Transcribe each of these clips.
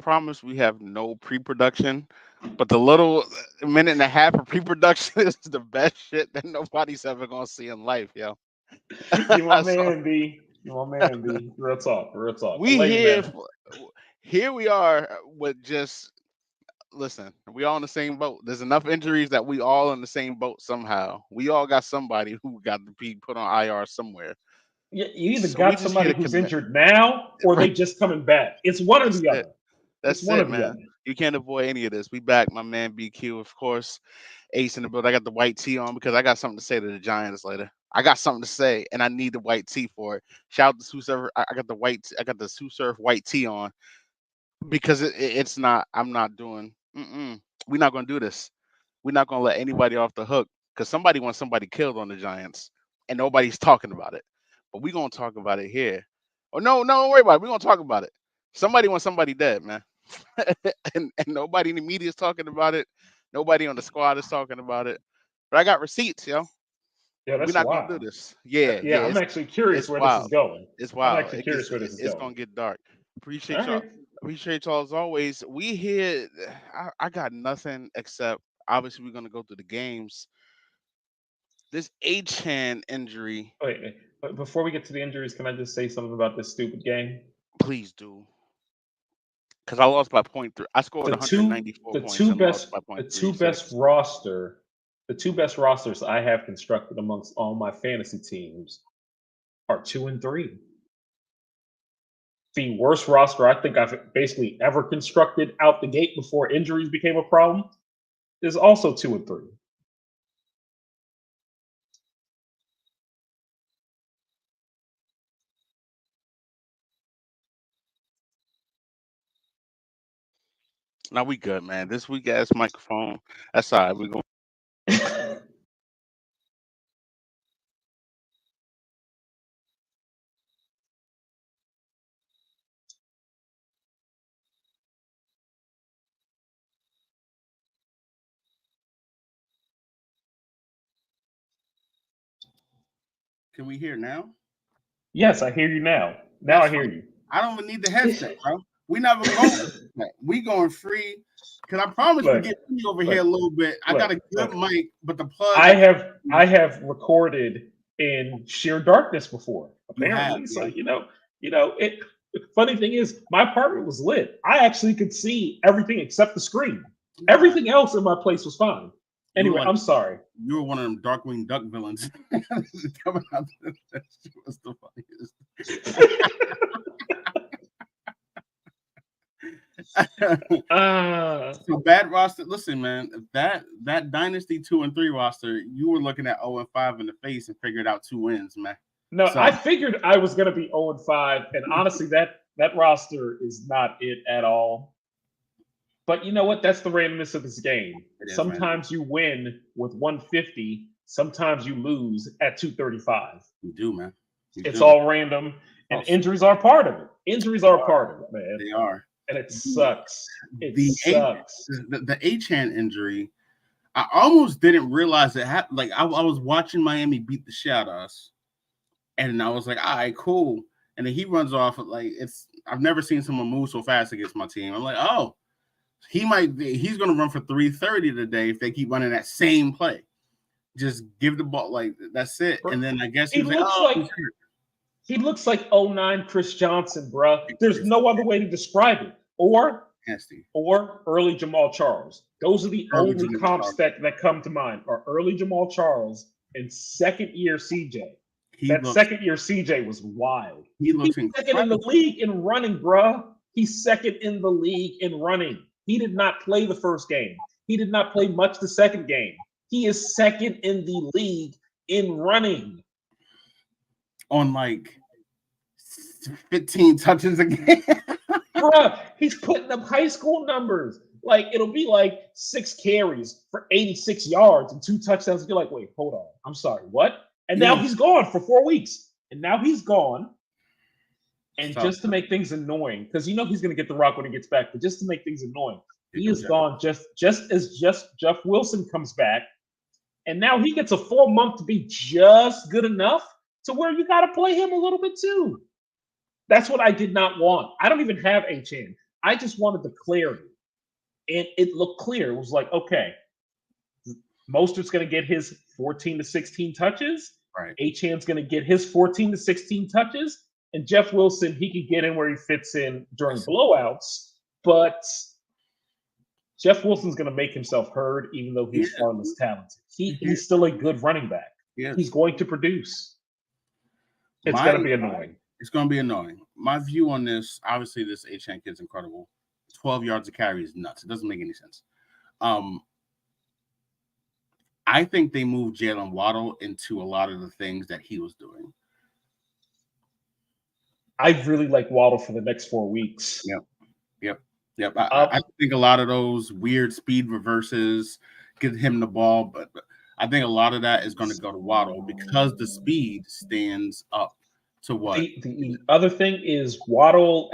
promise we have no pre-production, but the little minute and a half of pre-production is the best shit that nobody's ever gonna see in life, yo. You my So man, B. You my man, B. Real talk, real talk. I we love you, here, man. here we are with just listen. We all in the same boat. There's enough injuries that we all in the same boat somehow. We all got somebody who got to be put on IR somewhere. You either So we got just here somebody to who's commit. injured now, or they Right. just coming back. It's one or That's the it. other. It's That's one or it, the man. other. You can't avoid any of this. We back, my man BQ, of course. Ace in the build. I got the white tee on because I got something to say to the Giants later. I got something to say, and I need the white tee for it. Shout out to Sue Surf. I got the I got the Sue Surf white tee on because it's not. I'm not doing. We're not gonna do this. We're not gonna let anybody off the hook because somebody wants somebody killed on the Giants, and nobody's talking about it. But we're gonna talk about it here. Oh no, no, don't worry about it. We're gonna talk about it. Somebody wants somebody dead, man. And nobody in the media is talking about it. Nobody on the squad is talking about it. But I got receipts, yo. Yeah, We're that's not gonna do wild. this. Yeah, Yeah, yeah, I'm actually curious it's where this is wild. going. It's I'm wild. actually curious where this is It's going. gonna get dark. All Appreciate y'all. right. Appreciate y'all as always. We here. I got nothing except obviously we're gonna go through the games. This H-hand injury, Wait. But before we get to the injuries, can I just say something about this stupid game? please do. Because I lost by point three. I scored The two 194 the points two and lost best by the point two three best six. roster the two best rosters I have constructed amongst all my fantasy teams are 2 and 3. The worst roster I think I've basically ever constructed out the gate before injuries became a problem is also 2 and 3. Now we good, man. This weak ass microphone. That's all right. We going. Can we hear now? Yes, I hear you now. Now I That's hear fine. you. I don't even need the headset, bro. We never going. We going free. Cause I promise we look, get me over here look, a little bit. I got a good look. mic, but the plug. I have recorded in sheer darkness before, You have, apparently. So yeah. it. The funny thing is, my apartment was lit. I actually could see everything except the screen. Nah, Everything else in my place was fine. you were Anyway, like I'm sorry. you were one of them Darkwing Duck villains. Coming out. That shit was the funniest. uh, So bad roster. Listen, man, that dynasty 2 and 3 roster, you were looking at 0 and 5 in the face and figured out 2 wins, man. no, So I figured I was going to be 0 and 5, and honestly, that roster is not it at all. But you know what? That's the randomness of this game. it is random. Sometimes you win with 150. Sometimes you lose at 235. You do, man. You It's do. all random, and Oh, injuries are part of it. Injuries they are are. part of it, man. They are. And it The sucks. It the H sucks. the H-hand injury. I almost didn't realize it happened. Like I was watching Miami beat the shit out of us, and I was like, all right, cool. And then he runs off. Like it's. I've never seen someone move so fast against my team. I'm like, oh, he's gonna run for 330 today if they keep running that same play. Just give the ball like that's it. And then I guess he He was like, looks oh, like he's hurt. he looks like '09 Chris Johnson, bruh. There's It's no other way to describe it. nasty. Or early Jamal Charles. Those are the Early only Jamal comps Charles. that come to mind. Are early Jamal Charles and second year CJ. He That looks second year CJ was wild. he He's looks second in the incredible. league in running, bruh. He's second in the league in running. He did not play the first game. He did not play much the second game. He is second in the league in running. On like 15 touches a game. Bruh, he's putting up high school numbers. Like it'll be like 6 carries for 86 yards and 2 touchdowns. You're like, wait, hold on. I'm sorry, what? And now Yo, he's gone for 4 weeks. And now he's gone. And stop. just to make things annoying, because you know he's gonna get the rock when he gets back, but just to make things annoying, Here he go is Jeff. gone just Jeff Wilson comes back, and now he gets a full month to be just good enough to where you gotta play him a little bit too. That's what I did not want. I don't even have H-N. I just wanted the clarity. And it looked clear. It was like, okay, Mostert's going to get his 14 to 16 touches. Right. Achane's going to get his 14 to 16 touches. And Jeff Wilson, he could get in where he fits in during blowouts. But Jeff Wilson's going to make himself heard, even though he's far less talented. He's still a good running back. Yes. He's going to produce. It's going to be annoying. It's going to be annoying. My view on this, obviously, this Achane kid's incredible. 12 yards of carry is nuts. It doesn't make any sense. I think they moved Jalen Waddle into a lot of the things that he was doing. I really like Waddle for the next 4 weeks. Yep. I think a lot of those weird speed reverses get him the ball, but I think a lot of that is going to go to Waddle because the speed stands up to what. The other thing is Waddle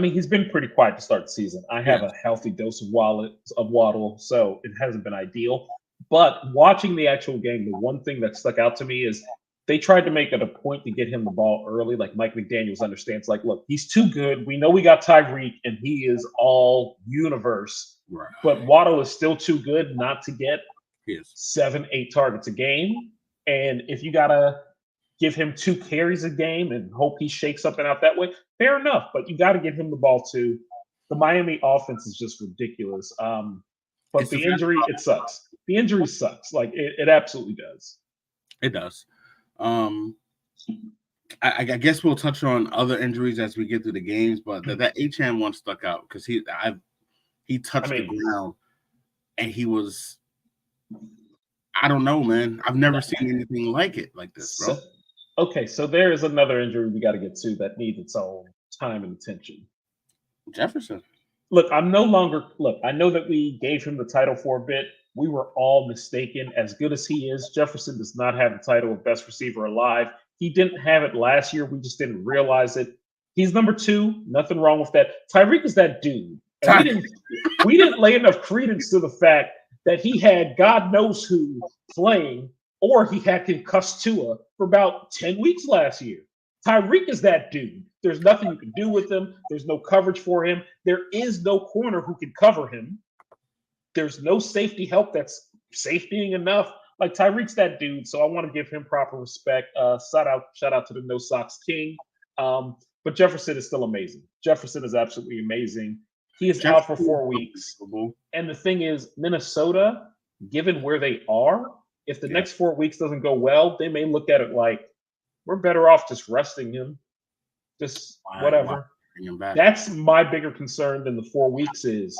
he's been pretty quiet to start the season. I have a healthy dose of Waddle, so it hasn't been ideal. But watching the actual game, the one thing that stuck out to me is they tried to make it a point to get him the ball early. Like Mike McDaniels understands, like, look, he's too good. We know we got Tyreek, and he is all universe. Right. But Waddle is still too good not to get 7-8 targets a game. And if you got to give him 2 carries a game and hope he shakes up and out that way, fair enough. But you got to give him the ball too. The Miami offense is just ridiculous. But the injury, it sucks. The injury sucks. Like, it absolutely does. It does. I guess we'll touch on other injuries as we get through the games, but that Achane one stuck out because he touched the ground and he was, I don't know, man. I've never seen anything like it like this, bro. So there is another injury we got to get to that needs its own time and attention. Jefferson. Look, I know that we gave him the title for a bit. We were all mistaken. As good as he is, Jefferson does not have the title of best receiver alive. He didn't have it last year. We just didn't realize it. He's number 2. Nothing wrong with that. Tyreek is that dude. And we didn't lay enough credence to the fact that he had God knows who playing, or he had concussed Tua for about 10 weeks last year. Tyreek is that dude. There's nothing you can do with him. There's no coverage for him. There is no corner who can cover him. There's no safety help that's safetying enough. Like, Tyreek's that dude, so I want to give him proper respect. Shout out to the No Socks King. But Jefferson is still amazing. Jefferson is absolutely amazing. He is out for 4 weeks. And the thing is, Minnesota, given where they are, if the next 4 weeks doesn't go well, they may look at it like, we're better off just resting him. Just whatever. That's my bigger concern than the 4 weeks is.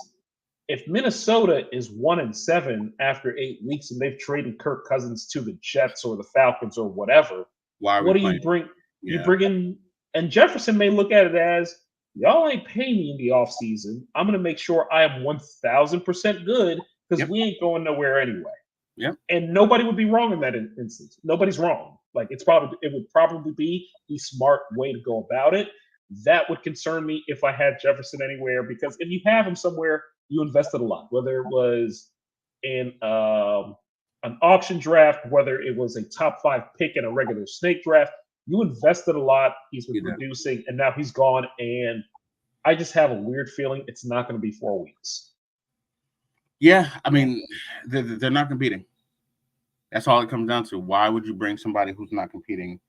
If Minnesota is 1-7 after 8 weeks and they've traded Kirk Cousins to the Jets or the Falcons or whatever, what do you bring? You bring in, and Jefferson may look at it as, y'all ain't paying me in the offseason. I'm going to make sure I am 1,000% good because we ain't going nowhere anyway. Yep. And nobody would be wrong in that instance. Nobody's wrong. Like, it would probably be the smart way to go about it. That would concern me if I had Jefferson anywhere, because if you have him somewhere, you invested a lot, whether it was in an auction draft, whether it was a top 5 pick in a regular snake draft. You invested a lot. He's been producing, and now he's gone. And I just have a weird feeling it's not going to be 4 weeks. Yeah, I mean, they're not competing. That's all it comes down to. Why would you bring somebody who's not competing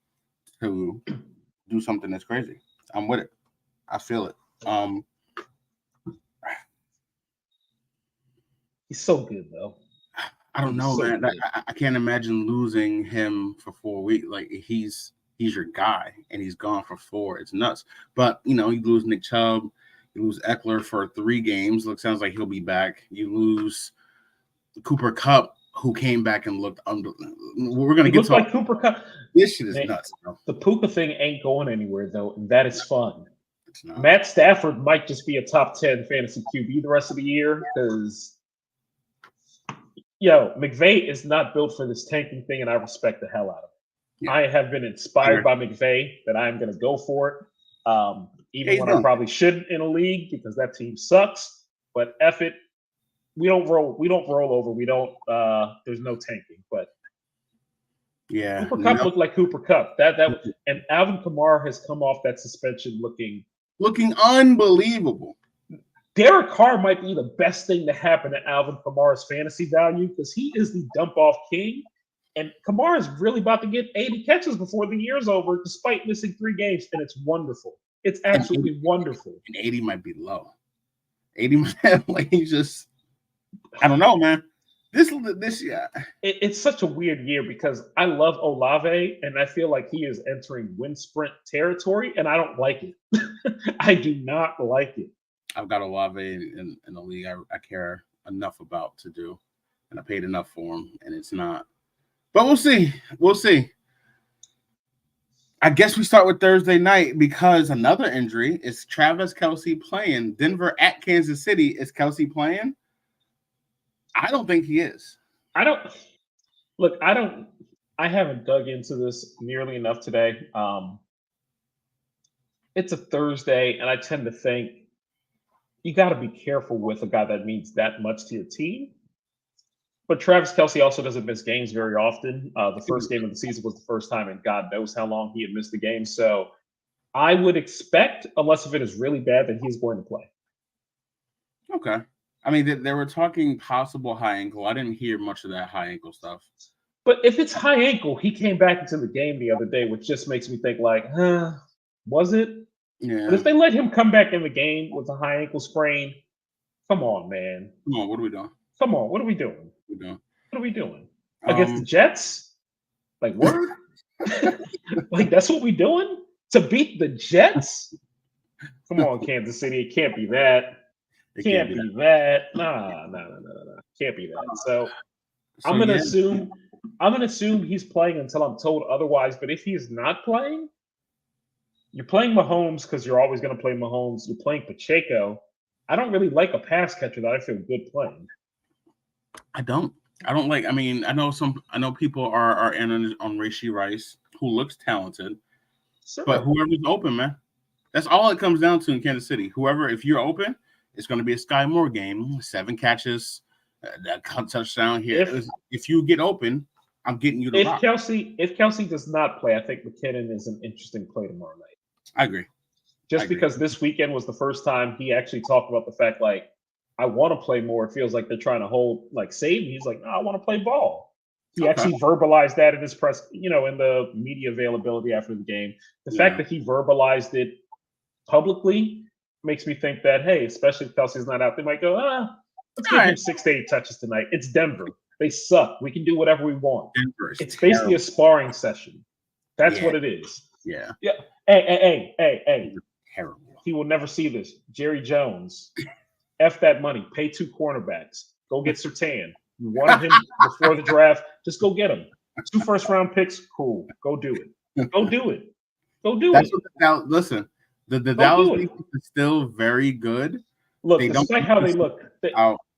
to do something that's crazy? I'm with it. I feel it. He's so good, though. I don't know, man. I can't imagine losing him for 4 weeks. Like, he's your guy, and he's gone for 4. It's nuts. But, you lose Nick Chubb. You lose Eckler for 3 games. Sounds like he'll be back. You lose Cooper Kupp, who came back and looked we're going to get to like Cooper Kupp. This shit is nuts, bro. The Puka thing ain't going anywhere, though, and that is fun. Matt Stafford might just be a top 10 fantasy QB the rest of the year because, McVay is not built for this tanking thing, and I respect the hell out of it. Yeah. I have been inspired by McVay that I am going to go for it, even when I probably shouldn't in a league because that team sucks. But F it. We don't roll over. We don't. There's no tanking. But Cooper Kupp looked like Cooper Kupp. And Alvin Kamara has come off that suspension looking unbelievable. Derek Carr might be the best thing to happen to Alvin Kamara's fantasy value because he is the dump off king. And Kamara is really about to get 80 catches before the year's over, despite missing 3 games. And it's wonderful. It's absolutely wonderful. And 80 might be low. 80 might like he's just, I don't know, man. This year. It's such a weird year because I love Olave and I feel like he is entering wind sprint territory and I don't like it. I do not like it. I've got Olave in the league I care enough about to do, and I paid enough for him, and it's not. But we'll see. We'll see. I guess we start with Thursday night because another injury is Travis Kelce playing. Denver at Kansas City. Is Kelce playing? I don't think he is. I haven't dug into this nearly enough today. It's a Thursday, and I tend to think you got to be careful with a guy that means that much to your team. But Travis Kelce also doesn't miss games very often. The first game of the season was the first time, and God knows how long he had missed the game. So I would expect, unless if it is really bad, that he's going to play. Okay. I mean, they were talking possible high ankle. I didn't hear much of that high ankle stuff. But if it's high ankle, he came back into the game the other day, which just makes me think like, was it? Yeah. But if they let him come back in the game with a high ankle sprain, come on, man. Come on, what are we doing? Come on, what are we doing? What are we doing? Against the Jets? Like, word? Like, that's what we doing? To beat the Jets? Come on, Kansas City. It can't be that. It can't be that. Nah. Can't be that. So I'm gonna assume he's playing until I'm told otherwise. But if he's not playing, you're playing Mahomes because you're always going to play Mahomes. You're playing Pacheco. I don't really like a pass catcher that I feel good playing. I don't like. I mean, I know people are in on Rashee Rice, who looks talented, sure. But whoever's open, man, that's all it comes down to in Kansas City. Whoever, if you're open, it's going to be a Sky Moore game. 7 catches, that touchdown here. If you get open, I'm getting you the rock. If Kelce does not play, I think McKinnon is an interesting play tomorrow night. I agree. Because this weekend was the first time he actually talked about the fact, like, I want to play more. It feels like they're trying to save me. He's like, no, I want to play ball. He actually verbalized that in his press, in the media availability after the game. The fact that he verbalized it publicly makes me think that, hey, especially if Kelce's not out, they might go, let's give him 6 to 8 touches tonight. It's Denver. They suck. We can do whatever we want. It's basically a sparring session. That's what it is. Yeah. Yeah. Hey. Terrible. He will never see this. Jerry Jones. F that money. Pay 2 cornerbacks. Go get Surtain. You wanted him before the draft. Just go get him. 2 first-round picks. Cool. Go do it. Go do it. That's what listen, the Dallas defense is still very good. Look, despite how they look.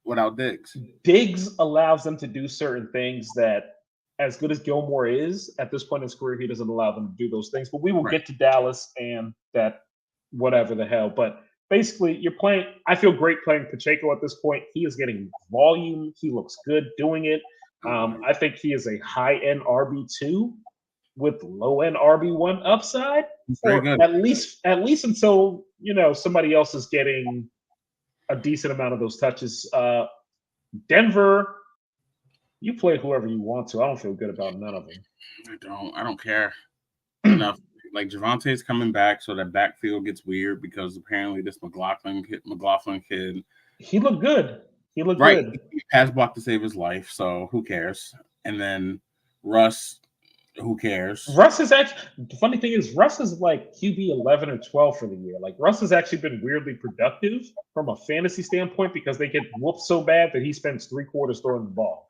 Without Diggs. Diggs allows them to do certain things that, as good as Gilmore is, at this point in his career, he doesn't allow them to do those things. But we will get to Dallas and that whatever the hell. But basically, you're playing. I feel great playing Pacheco at this point. He is getting volume. He looks good doing it. I think he is a high-end RB2 with low-end RB1 upside. Very good. At least until somebody else is getting a decent amount of those touches. Denver, you play whoever you want to. I don't feel good about none of them. I don't care enough. Like Javonte's coming back, so that backfield gets weird because apparently this McLaughlin kid. He looked good. Good. He pass blocked to save his life, so who cares? And then Russ, who cares? Russ is actually, the funny thing is, Russ is like QB 11 or 12 for the year. Like, Russ has actually been weirdly productive from a fantasy standpoint because they get whooped so bad that he spends 3 quarters throwing the ball.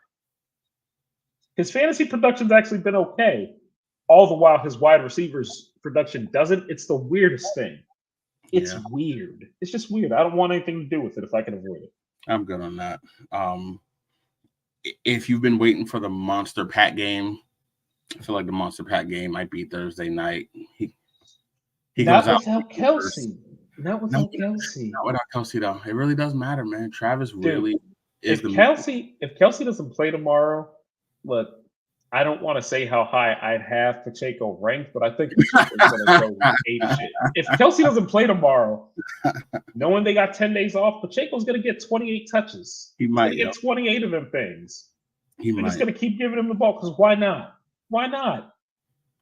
His fantasy production's actually been okay, all the while his wide receivers production doesn't. It's the weirdest thing. It's weird. It's just weird. I don't want anything to do with it if I can avoid it. I'm good on that. If you've been waiting for the Monster Pat game, I feel like the Monster Pat game might be Thursday night. He not goes without Kelce. Not without Kelce. Not without Kelce, though. It really does matter, man. Travis really is if Kelce doesn't play tomorrow, look, I don't want to say how high I'd have Pacheco ranked, but I think Pacheco's going to go ape shit. If Kelsey doesn't play tomorrow, knowing they got 10 days off, Pacheco's going to get 28 touches. He might get 28 of them things. He They're might. just going to keep giving him the ball because why not? Why not?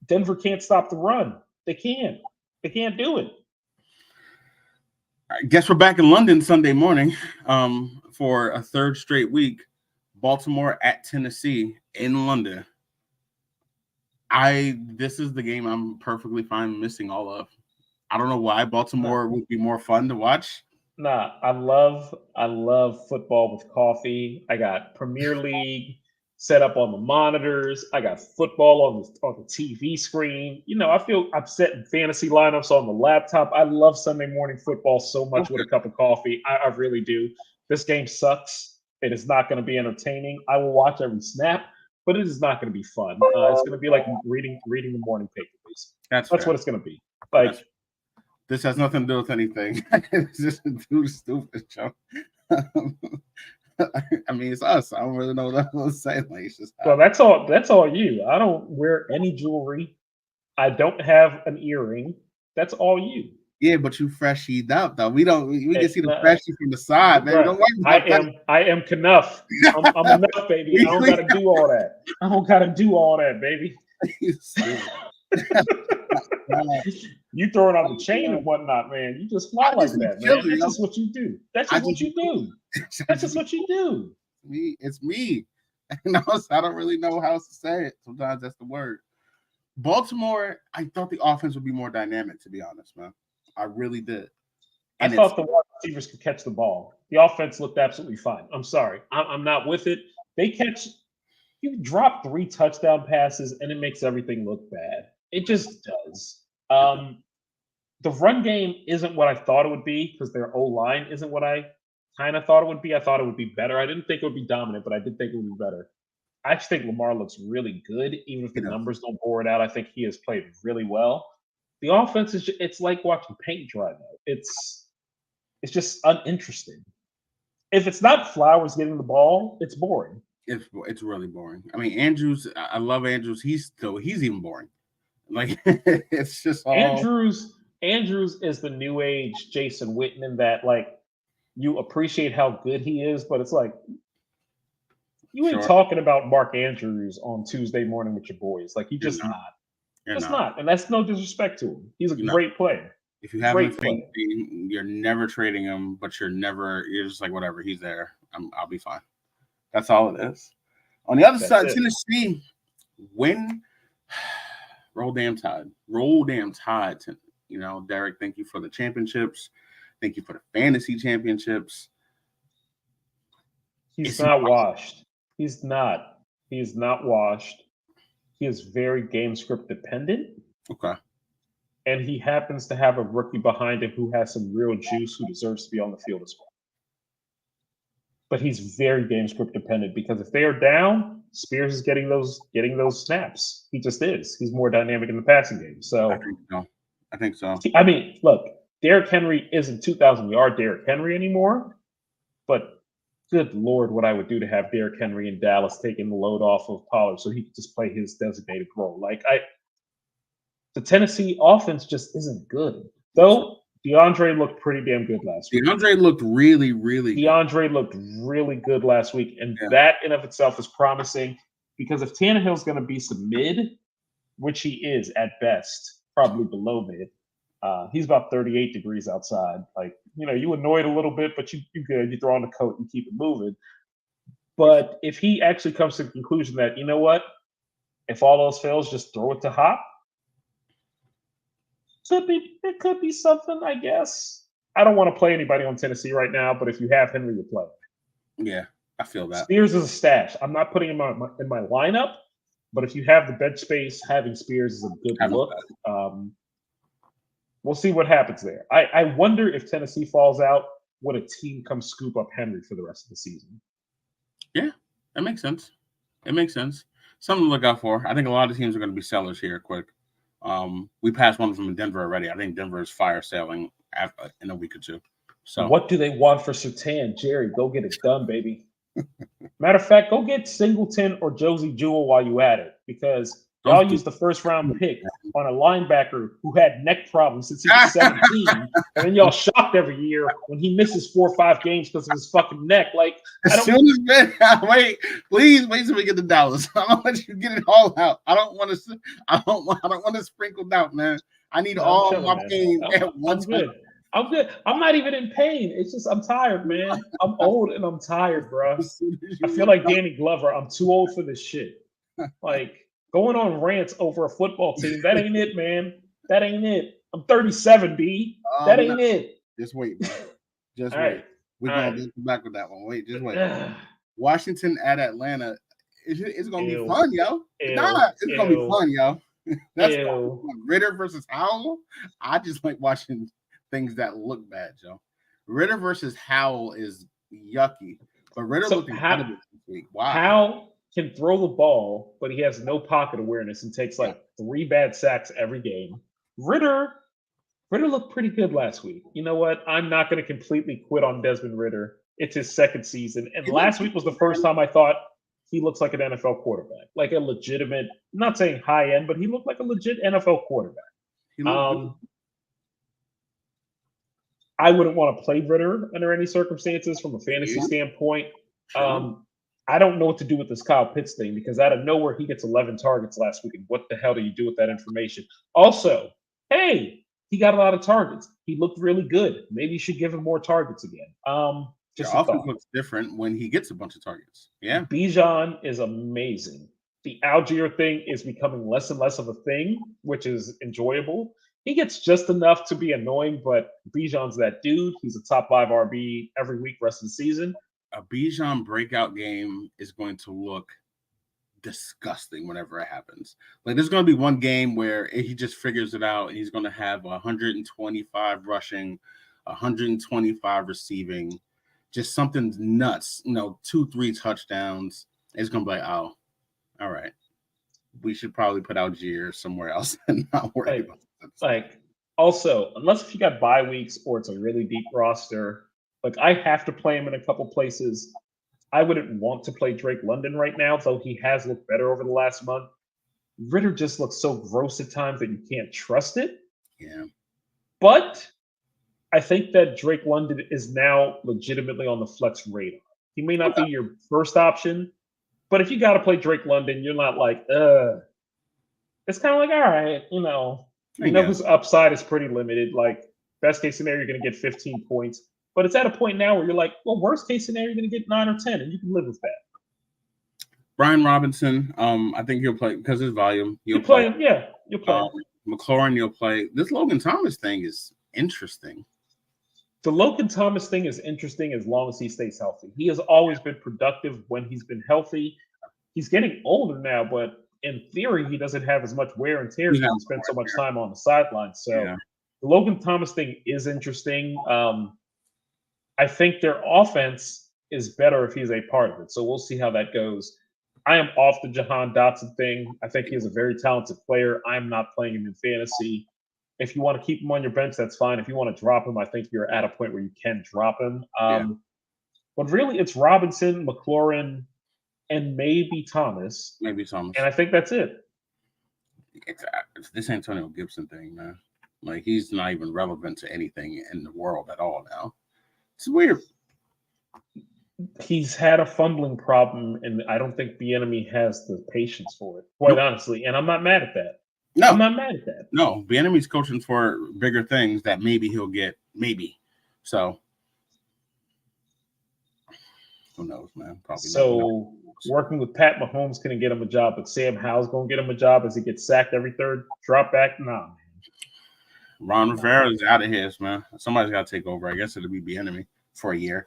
Denver can't stop the run. They can't. They can't do it. I guess we're back in London Sunday morning for a third straight week. Baltimore at Tennessee in London. This is the game I'm perfectly fine missing all of. I don't know why Baltimore would be more fun to watch. Nah, I love football with coffee. I got Premier League set up on the monitors. I got football on the TV screen. You know, I feel I'm setting fantasy lineups on the laptop. I love Sunday morning football so much with a cup of coffee. I really do. This game sucks. It is not going to be entertaining. I will watch every snap, but it is not going to be fun. It's going to be like reading the morning paper. That's what it's going to be. Like, this has nothing to do with anything. It's just too stupid, Joe. I mean, it's us. I don't really know what I'm saying. Like, it's just well, that's all you. I don't wear any jewelry. I don't have an earring. That's all you. Yeah, but you freshied up though. We can see the freshie from the side, man. Right. Don't worry about that. I am enough. I'm enough, baby. I don't gotta do all that. I don't gotta do all that, baby. You throw it on the chain and whatnot, man. You just fly like that, man. That's just what you do. That's just what you do. That's just what you do. It's me. I don't really know how else to say it. Sometimes that's the word. Baltimore, I thought the offense would be more dynamic, to be honest, man. I really did. And I thought the wide receivers could catch the ball. The offense looked absolutely fine. I'm sorry. I'm not with it. You drop 3 touchdown passes, and it makes everything look bad. It just does. The run game isn't what I thought it would be because their O-line isn't what I kind of thought it would be. I thought it would be better. I didn't think it would be dominant, but I did think it would be better. I actually think Lamar looks really good, even if the numbers don't bore it out. I think he has played really well. The offense it's like watching paint dry though. It's just uninteresting. If it's not Flowers getting the ball, it's boring. It's really boring. I mean, Andrews, I love Andrews. He's even boring. Like it's just all Andrews is the new age Jason Witten in that like you appreciate how good he is, but it's like you ain't talking about Mark Andrews on Tuesday morning with your boys. Like you just not. It's not. And that's no disrespect to him. He's a great player. If you have him, you're never trading him, but you're just like, whatever, he's there. I'll be fine. That's all it is. On the other side, Tennessee, roll damn tide. Roll damn tide. You know, Derek, thank you for the championships. Thank you for the fantasy championships. He's not washed. He's not. He is not washed. He is very game script dependent. Okay. And he happens to have a rookie behind him who has some real juice, who deserves to be on the field as well. But he's very game script dependent because if they are down, Spears is getting those snaps. He just is. He's more dynamic in the passing game. So I think so. I mean, look, Derrick Henry isn't 2,000-yard Derrick Henry anymore, but good Lord, what I would do to have Derrick Henry in Dallas taking the load off of Pollard so he could just play his designated role. The Tennessee offense just isn't good. Though DeAndre looked pretty damn good last week. DeAndre looked really, really good. DeAndre looked really good last week, and that in of itself is promising because if Tannehill's going to be some mid, which he is at best, probably below mid, he's about 38 degrees outside. Like, you annoyed a little bit, but you good. You throw on the coat and keep it moving. But if he actually comes to the conclusion that, you know what, if all else fails, just throw it to Hop, it could be something, I guess. I don't want to play anybody on Tennessee right now, but if you have Henry, you play. Yeah, I feel that. Spears is a stash. I'm not putting him in my lineup, but if you have the bench space, having Spears is a good look. We'll see what happens there. I wonder if Tennessee falls out, would a team come scoop up Henry for the rest of the season? Yeah, that makes sense. It makes sense. Something to look out for. I think a lot of teams are going to be sellers here quick. We passed one from Denver already. I think Denver is fire selling in a week or two. So what do they want for Surtain? Jerry, go get it done, baby. Matter of fact, go get Singleton or Josie Jewell while you at it. because y'all used the first round pick on a linebacker who had neck problems since he was 17, and then y'all shocked every year when he misses 4 or 5 games because of his fucking neck. Like, as soon as please wait till we get to Dallas. I don't want you to get it all out. I don't want to sprinkle doubt, man. I need all my pain at once. I'm good. I'm not even in pain. It's just I'm tired, man. I'm old and I'm tired, bro. I feel like Danny Glover. I'm too old for this shit. Like, going on rants over a football team, that ain't it, man. That ain't it. I'm 37, B. That ain't it. Just wait, bro. Just wait. Right. We're going to back with that one. Wait, just wait. Washington at Atlanta. It's going to be fun, yo. It's going to be fun, yo. That's Ritter versus Howell. I just like watching things that look bad, Joe. Ritter versus Howell is yucky, but Ritter looked incredible this week. Wow. Howell can throw the ball, but he has no pocket awareness and takes like 3 bad sacks every game. Ritter looked pretty good last week. You know what? I'm not going to completely quit on Desmond Ritter. It's his second season, and last week was the first time I thought he looks like an NFL quarterback, like a legitimate, I'm not saying high end, but he looked like a legit NFL quarterback. I wouldn't want to play Ritter under any circumstances from a fantasy standpoint. I don't know what to do with this Kyle Pitts thing because out of nowhere, he gets 11 targets last week. And what the hell do you do with that information? Also, hey, he got a lot of targets. He looked really good. Maybe you should give him more targets again. Just offense looks different when he gets a bunch of targets. Yeah. Bijan is amazing. The Algier thing is becoming less and less of a thing, which is enjoyable. He gets just enough to be annoying, but Bijan's that dude. He's a top 5 RB every week rest of the season. A Bijan breakout game is going to look disgusting whenever it happens. Like, there's going to be one game where he just figures it out and he's going to have 125 rushing, 125 receiving, just something nuts, 2-3 touchdowns. It's going to be like, oh, all right. We should probably put Algier somewhere else and not worry about it. Like, also, unless if you got bye weeks or it's a really deep roster, like, I have to play him in a couple places. I wouldn't want to play Drake London right now, though he has looked better over the last month. Ritter just looks so gross at times that you can't trust it. Yeah. But I think that Drake London is now legitimately on the flex radar. He may not be your first option, but if you got to play Drake London, you're not like, It's kind of like, all right, his upside is pretty limited. Like, best case scenario, you're going to get 15 points. But it's at a point now where you're like, well, worst case scenario, you're going to get 9 or 10, and you can live with that. Brian Robinson, I think he'll play because his volume. You'll play him, yeah. You'll play him. McLaurin, you'll play. This Logan Thomas thing is interesting. The Logan Thomas thing is interesting as long as he stays healthy. He has always been productive when he's been healthy. He's getting older now, but in theory, he doesn't have as much wear and tear because he spent so much time on the sidelines. So the Logan Thomas thing is interesting. I think their offense is better if he's a part of it. So we'll see how that goes. I am off the Jahan Dotson thing. I think he is a very talented player. I'm not playing him in fantasy. If you want to keep him on your bench, that's fine. If you want to drop him, I think you're at a point where you can drop him. But really, it's Robinson, McLaurin, and maybe Thomas. And I think that's it. It's this Antonio Gibson thing, man. Like, he's not even relevant to anything in the world at all now. It's weird. He's had a fumbling problem, and I don't think Bieniemy has the patience for it, quite honestly. And I'm not mad at that. No, I'm not mad at that. No, Bieniemy's coaching for bigger things that maybe he'll get. Maybe. So, who knows, man? Probably. So, working with Pat Mahomes couldn't get him a job, but Sam Howell's going to get him a job as he gets sacked every third drop back? Nah, man. Ron Rivera is out of his, man. Somebody's got to take over. I guess it'll be Bieniemy for a year.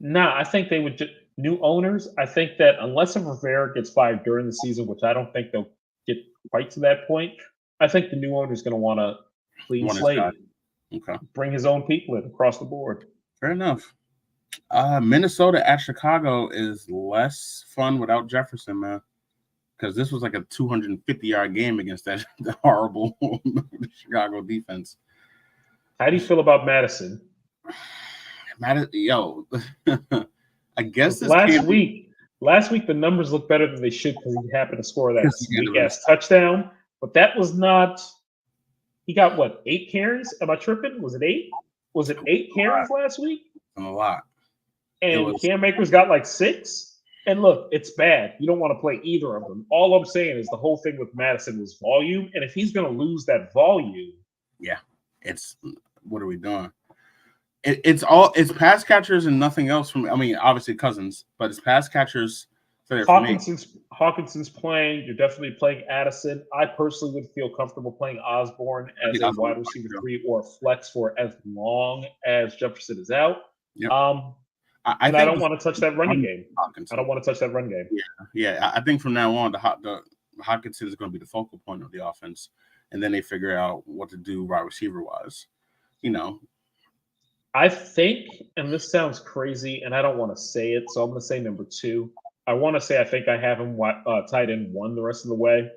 Nah, I think they would just new owners. I think that unless if Rivera gets fired during the season, which I don't think they'll get quite to that point, I think the new owner is going to want to clean slate. Okay. Bring his own people in across the board. Fair enough. Minnesota at Chicago is less fun without Jefferson, man. Because this was like a 250-yard game against that horrible Chicago defense. How do you feel about Madison? I guess this last week Last week, the numbers look better than they should because he happened to score that Because he had weak ass touchdown. But that was not. He got what, 8 carries? Am I tripping? Was it 8? Was it 8 carries last week? a lot. And Cam Akers got like 6. And look, it's bad. You don't want to play either of them. All I'm saying is the whole thing with Madison was volume. And if he's going to lose that volume. Yeah. It's what are we doing? It's pass catchers and nothing else from, I mean, obviously Cousins, but it's pass catchers. Hawkinson's playing. You're definitely playing Addison. I personally would feel comfortable playing Osborne as a wide receiver 3 or a flex for as long as Jefferson is out. Yep. I don't want to touch that running game. Hawkinson. I don't want to touch that run game. Yeah. I think from now on, the Hawkinson is going to be the focal point of the offense, and then they figure out what to do wide receiver wise. You know, I think, and this sounds crazy, and I don't want to say it, so I'm going to say number 2. I want to say I think I have him tight end 1 the rest of the way.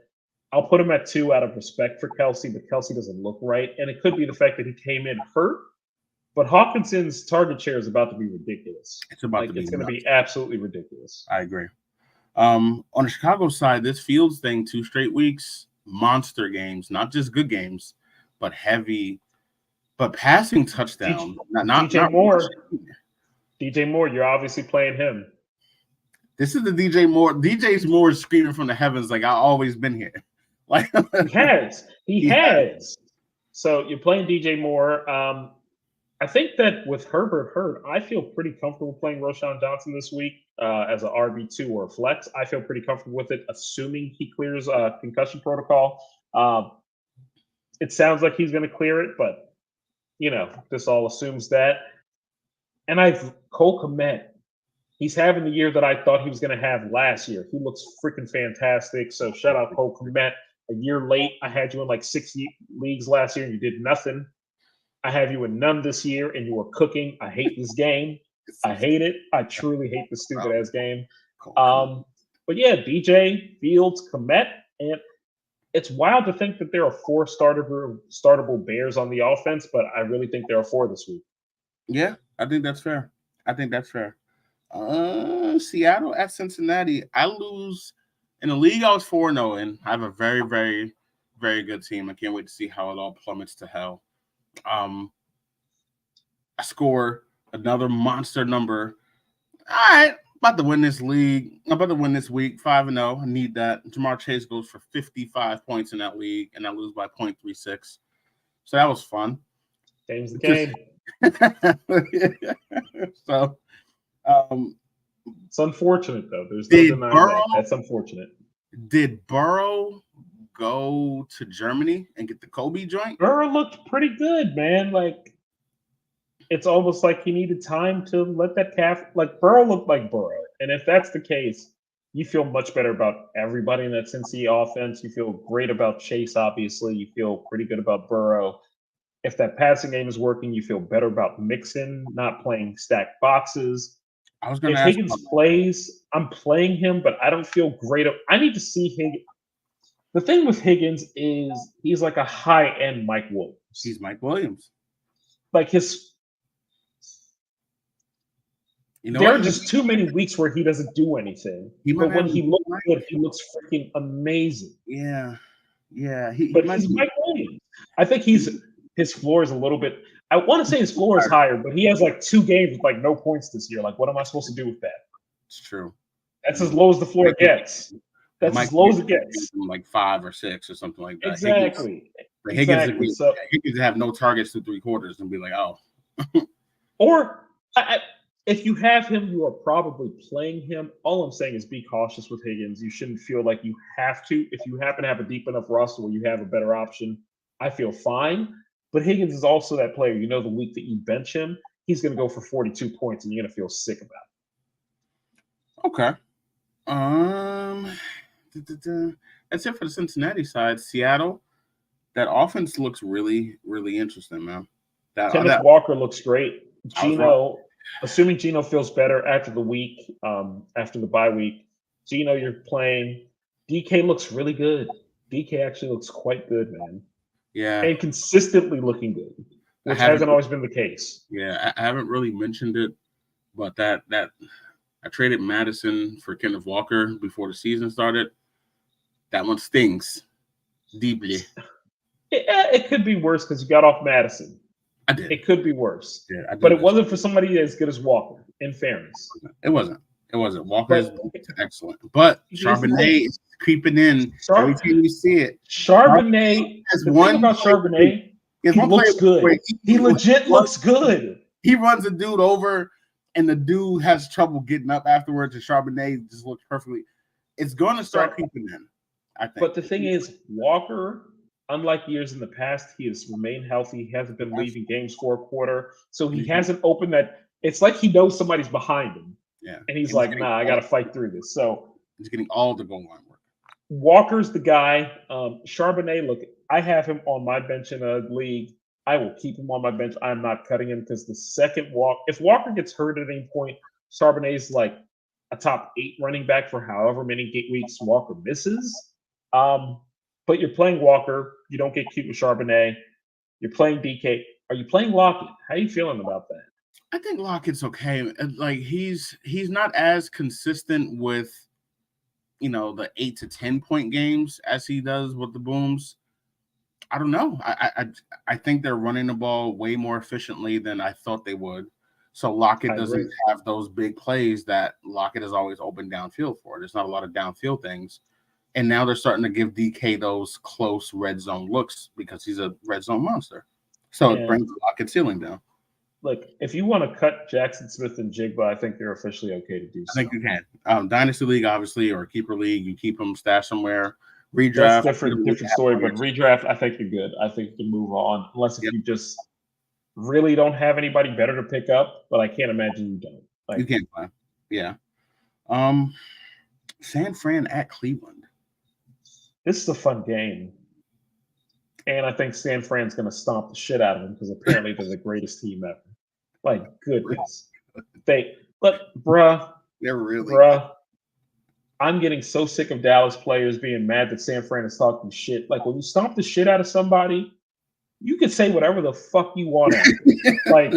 I'll put him at 2 out of respect for Kelsey, but Kelsey doesn't look right, and it could be the fact that he came in hurt. But Hawkinson's target share is about to be ridiculous. It's going to be absolutely ridiculous. I agree. On the Chicago side, this Fields thing, 2 straight weeks, monster games, not just good games, but heavy, but passing touchdown. DJ Moore. DJ Moore, you're obviously playing him. This is the DJ Moore. DJ Moore is screaming from the heavens like I've always been here. Like he has. So you're playing DJ Moore. I think that with Herbert hurt, I feel pretty comfortable playing Roschon Johnson this week as an RB2 or a flex. I feel pretty comfortable with it, assuming he clears concussion protocol. It sounds like he's going to clear it, but this all assumes that. And Cole Kmet. He's having the year that I thought he was going to have last year. He looks freaking fantastic. So shout out Cole Kmet. A year late, I had you in like 6 leagues last year and you did nothing. I have you in none this year and you are cooking. I hate this game. I hate it. I truly hate this stupid ass game. But yeah, DJ, Fields, Kmet, and it's wild to think that there are 4 startable Bears on the offense, but I really think there are 4 this week. Yeah, I think that's fair. Seattle at Cincinnati. I lose in the league. I was 4-0 in. I have a very, very, very good team. I can't wait to see how it all plummets to hell. I score another monster number. All right, about to win this league. I'm about to win this week. 5-0. I need that. Jamar Chase goes for 55 points in that league, and I lose by 0.36. So that was fun. Game's the game. So, it's unfortunate though. There's no denying that. That's unfortunate. Did Burrow go to Germany and get the Kobe joint? Burrow looked pretty good, man. Like it's almost like he needed time to let that calf. Like Burrow looked like Burrow, and if that's the case, you feel much better about everybody in that Cincy offense. You feel great about Chase, obviously. You feel pretty good about Burrow. If that passing game is working, you feel better about Mixon not playing stacked boxes. I was going to ask Higgins plays, I'm playing him, but I don't feel great. I need to see Higgins. The thing with Higgins is he's like a high-end Mike Williams. He's Mike Williams. Like there are just too many weeks where he doesn't do anything. But when he looks good, he looks freaking amazing. Yeah. He's Mike Williams. I think his floor is a little bit. I want to say his floor is higher, but he has like 2 games with like no points this year. Like, what am I supposed to do with that? It's true. That's as low as the floor gets. That's as low as it gets. Like 5 or 6 or something like that. Exactly. Higgins have no targets through 3 quarters and be like, oh. Or if you have him, you are probably playing him. All I'm saying is be cautious with Higgins. You shouldn't feel like you have to. If you happen to have a deep enough roster where you have a better option, I feel fine. But Higgins is also that player. The week that you bench him, he's going to go for 42 points, and you're going to feel sick about it. Okay. That's it for the Cincinnati side. Seattle, that offense looks really, really interesting, man. Kenneth Walker looks great. Geno, assuming Geno feels better after the week, after the bye week, Geno, you're playing. DK looks really good. DK actually looks quite good, man. Yeah. And consistently looking good, which hasn't always been the case. Yeah, I haven't really mentioned it, but that I traded Madison for Kenneth Walker before the season started. That one stings deeply. It could be worse because you got off Madison. I did. It could be worse. Yeah, I did. But it wasn't for somebody as good as Walker, in fairness. It wasn't. Walker is excellent. But Charbonnet is creeping in every time you see it. Charbonnet, the thing about Charbonnet, he looks good. He legit looks good. He runs a dude over, and the dude has trouble getting up afterwards, and Charbonnet just looks perfectly. It's going to start creeping in, I think. But the thing is, Walker, unlike years in the past, he has remained healthy. He hasn't been leaving games for a quarter. So he hasn't opened that. It's like he knows somebody's behind him. Yeah. And he's like, nah, I got to fight through this. So he's getting all the goal line work. Walker's the guy. Charbonnet, look, I have him on my bench in a league. I will keep him on my bench. I'm not cutting him because the second if Walker gets hurt at any point, Charbonnet's like a top 8 running back for however many weeks Walker misses. But you're playing Walker. You don't get cute with Charbonnet. You're playing DK. Are you playing Lockett? How are you feeling about that? I think Lockett's okay. Like he's not as consistent with, the 8 to 10 point games as he does with the Booms. I don't know. I think they're running the ball way more efficiently than I thought they would. So Lockett doesn't have those big plays that Lockett has always opened downfield for. There's not a lot of downfield things. And now they're starting to give DK those close red zone looks because he's a red zone monster. So it brings Lockett's ceiling down. Look, if you want to cut Jackson Smith and Jigba, I think they're officially okay to do so. I think you can. Dynasty League, obviously, or Keeper League, you keep them stashed somewhere. Redraft. That's different story, but redraft, I think you're good. I think you can move on, unless if you just really don't have anybody better to pick up, but I can't imagine you don't. You can't play. Yeah. San Fran at Cleveland. This is a fun game. And I think San Fran's going to stomp the shit out of them because apparently they're the greatest team ever. Like, goodness. Bruh, I'm getting so sick of Dallas players being mad that San Fran is talking shit. Like, when you stomp the shit out of somebody, you can say whatever the fuck you want. Like,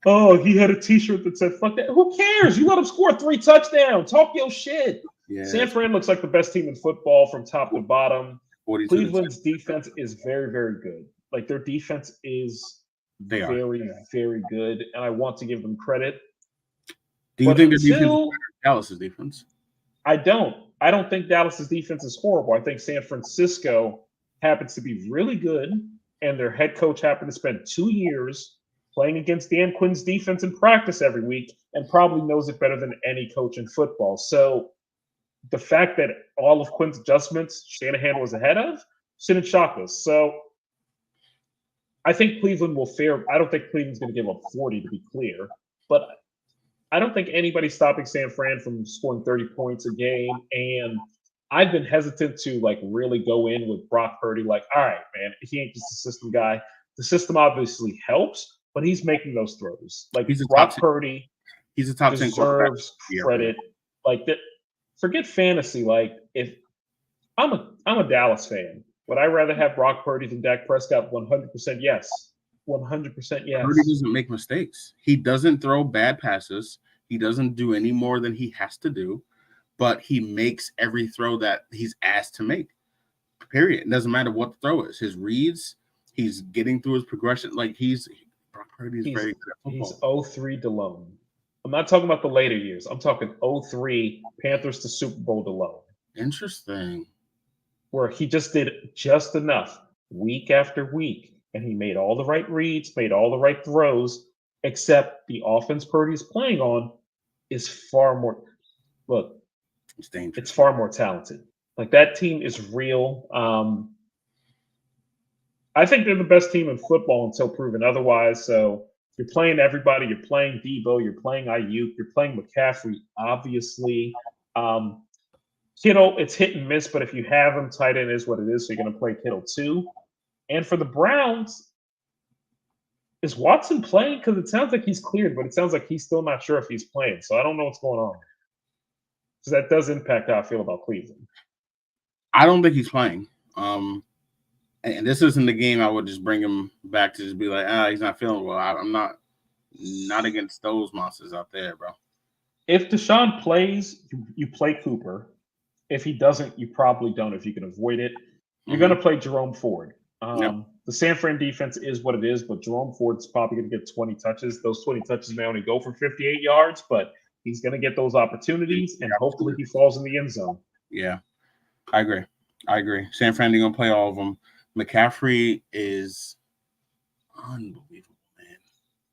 oh, he had a T-shirt that said, fuck that. Who cares? You let him score 3 touchdowns. Talk your shit. Yeah. San Fran looks like the best team in football from top to bottom. Cleveland's defense is very, very good. Like, their defense is very, very good, and I want to give them credit. Do you think their defense is better than Dallas's defense? I don't. I don't think Dallas's defense is horrible. I think San Francisco happens to be really good, and their head coach happened to spend 2 years playing against Dan Quinn's defense in practice every week and probably knows it better than any coach in football. So the fact that all of Quinn's adjustments Shanahan was ahead of shouldn't shock us. So I think Cleveland will fare. I don't think Cleveland's going to give up 40, to be clear, but I don't think anybody's stopping San Fran from scoring 30 points a game. And I've been hesitant to really go in with Brock Purdy. Like, all right, man, he ain't just a system guy. The system obviously helps, but he's making those throws. Like, Brock Purdy, he's a top 10 deserves credit. Like that. Forget fantasy. Like, if I'm a Dallas fan, would I rather have Brock Purdy than Dak Prescott? 100% yes. 100% yes. Purdy doesn't make mistakes. He doesn't throw bad passes. He doesn't do any more than he has to do, but he makes every throw that he's asked to make. Period. It doesn't matter what the throw is. His reads, he's getting through his progression. Like, Brock Purdy's very good at football. He's 03 DeLone. I'm not talking about the later years. I'm talking 03 Panthers to Super Bowl DeLone. Interesting. Where he just did just enough week after week, and he made all the right reads, made all the right throws, except the offense Purdy's playing on is far more – look, it's far more talented. Like, that team is real. I think they're the best team in football until proven otherwise, so – you're playing everybody. You're playing Debo. You're playing Ayuk. You're playing McCaffrey, obviously. Kittle, it's hit and miss, but if you have him, tight end is what it is, so you're going to play Kittle too. And for the Browns, is Watson playing? Because it sounds like he's cleared, but it sounds like he's still not sure if he's playing. So I don't know what's going on. Because that does impact how I feel about Cleveland. I don't think he's playing. And this isn't the game I would just bring him back to just be like, he's not feeling well. I'm not against those monsters out there, bro. If Deshaun plays, you play Cooper. If he doesn't, you probably don't if you can avoid it. You're going to play Jerome Ford. Yep. The San Fran defense is what it is, but Jerome Ford's probably going to get 20 touches. Those 20 touches may only go for 58 yards, but he's going to get those opportunities, and hopefully he falls in the end zone. Yeah, I agree. San Fran, they're going to play all of them. McCaffrey is unbelievable, man.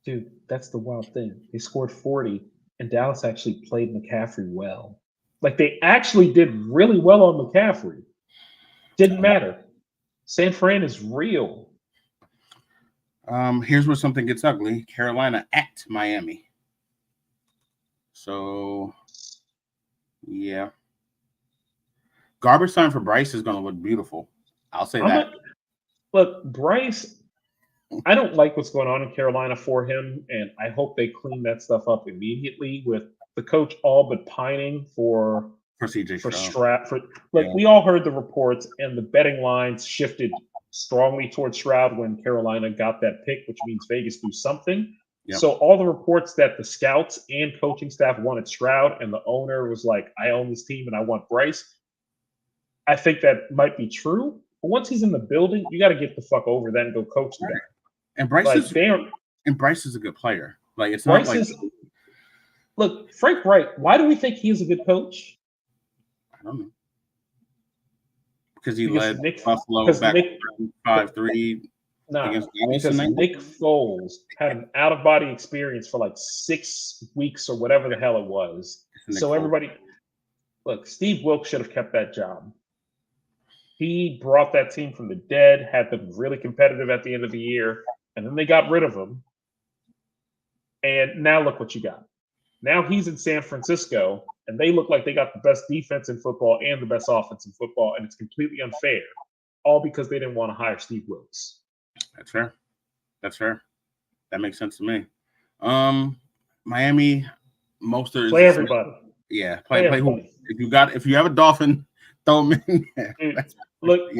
Dude, that's the wild thing. They scored 40, and Dallas actually played McCaffrey well. Like, they actually did really well on McCaffrey. Didn't matter. San Fran is real. Here's where something gets ugly. Carolina at Miami. So, yeah. Garbage time for Bryce is going to look beautiful. I'll say that. Look, Bryce, I don't like what's going on in Carolina for him, and I hope they clean that stuff up immediately with the coach all but pining for CJ Stroud. We all heard the reports, and the betting lines shifted strongly towards Stroud when Carolina got that pick, which means Vegas do something. Yep. So all the reports that the scouts and coaching staff wanted Stroud, and the owner was like, I own this team and I want Bryce. I think that might be true. But once he's in the building, you got to get the fuck over that and go coach them. Right. And Bryce is a good player. Like, it's Bryce not like look, Frank Wright, why do we think he is a good coach? I don't know. Because he led Buffalo back 5-3 against Dallas. Because Nick Foles had an out-of-body experience for like 6 weeks or whatever the hell it was. So everybody, look, Steve Wilkes should have kept that job. He brought that team from the dead, had them really competitive at the end of the year, and then they got rid of him. And now look what you got. Now he's in San Francisco, and they look like they got the best defense in football and the best offense in football, and it's completely unfair, all because they didn't want to hire Steve Wilkes. That's fair. That makes sense to me. Miami, Mostert. Play everybody. Yeah, play who? If you have a Dolphin, throw him in there. Look,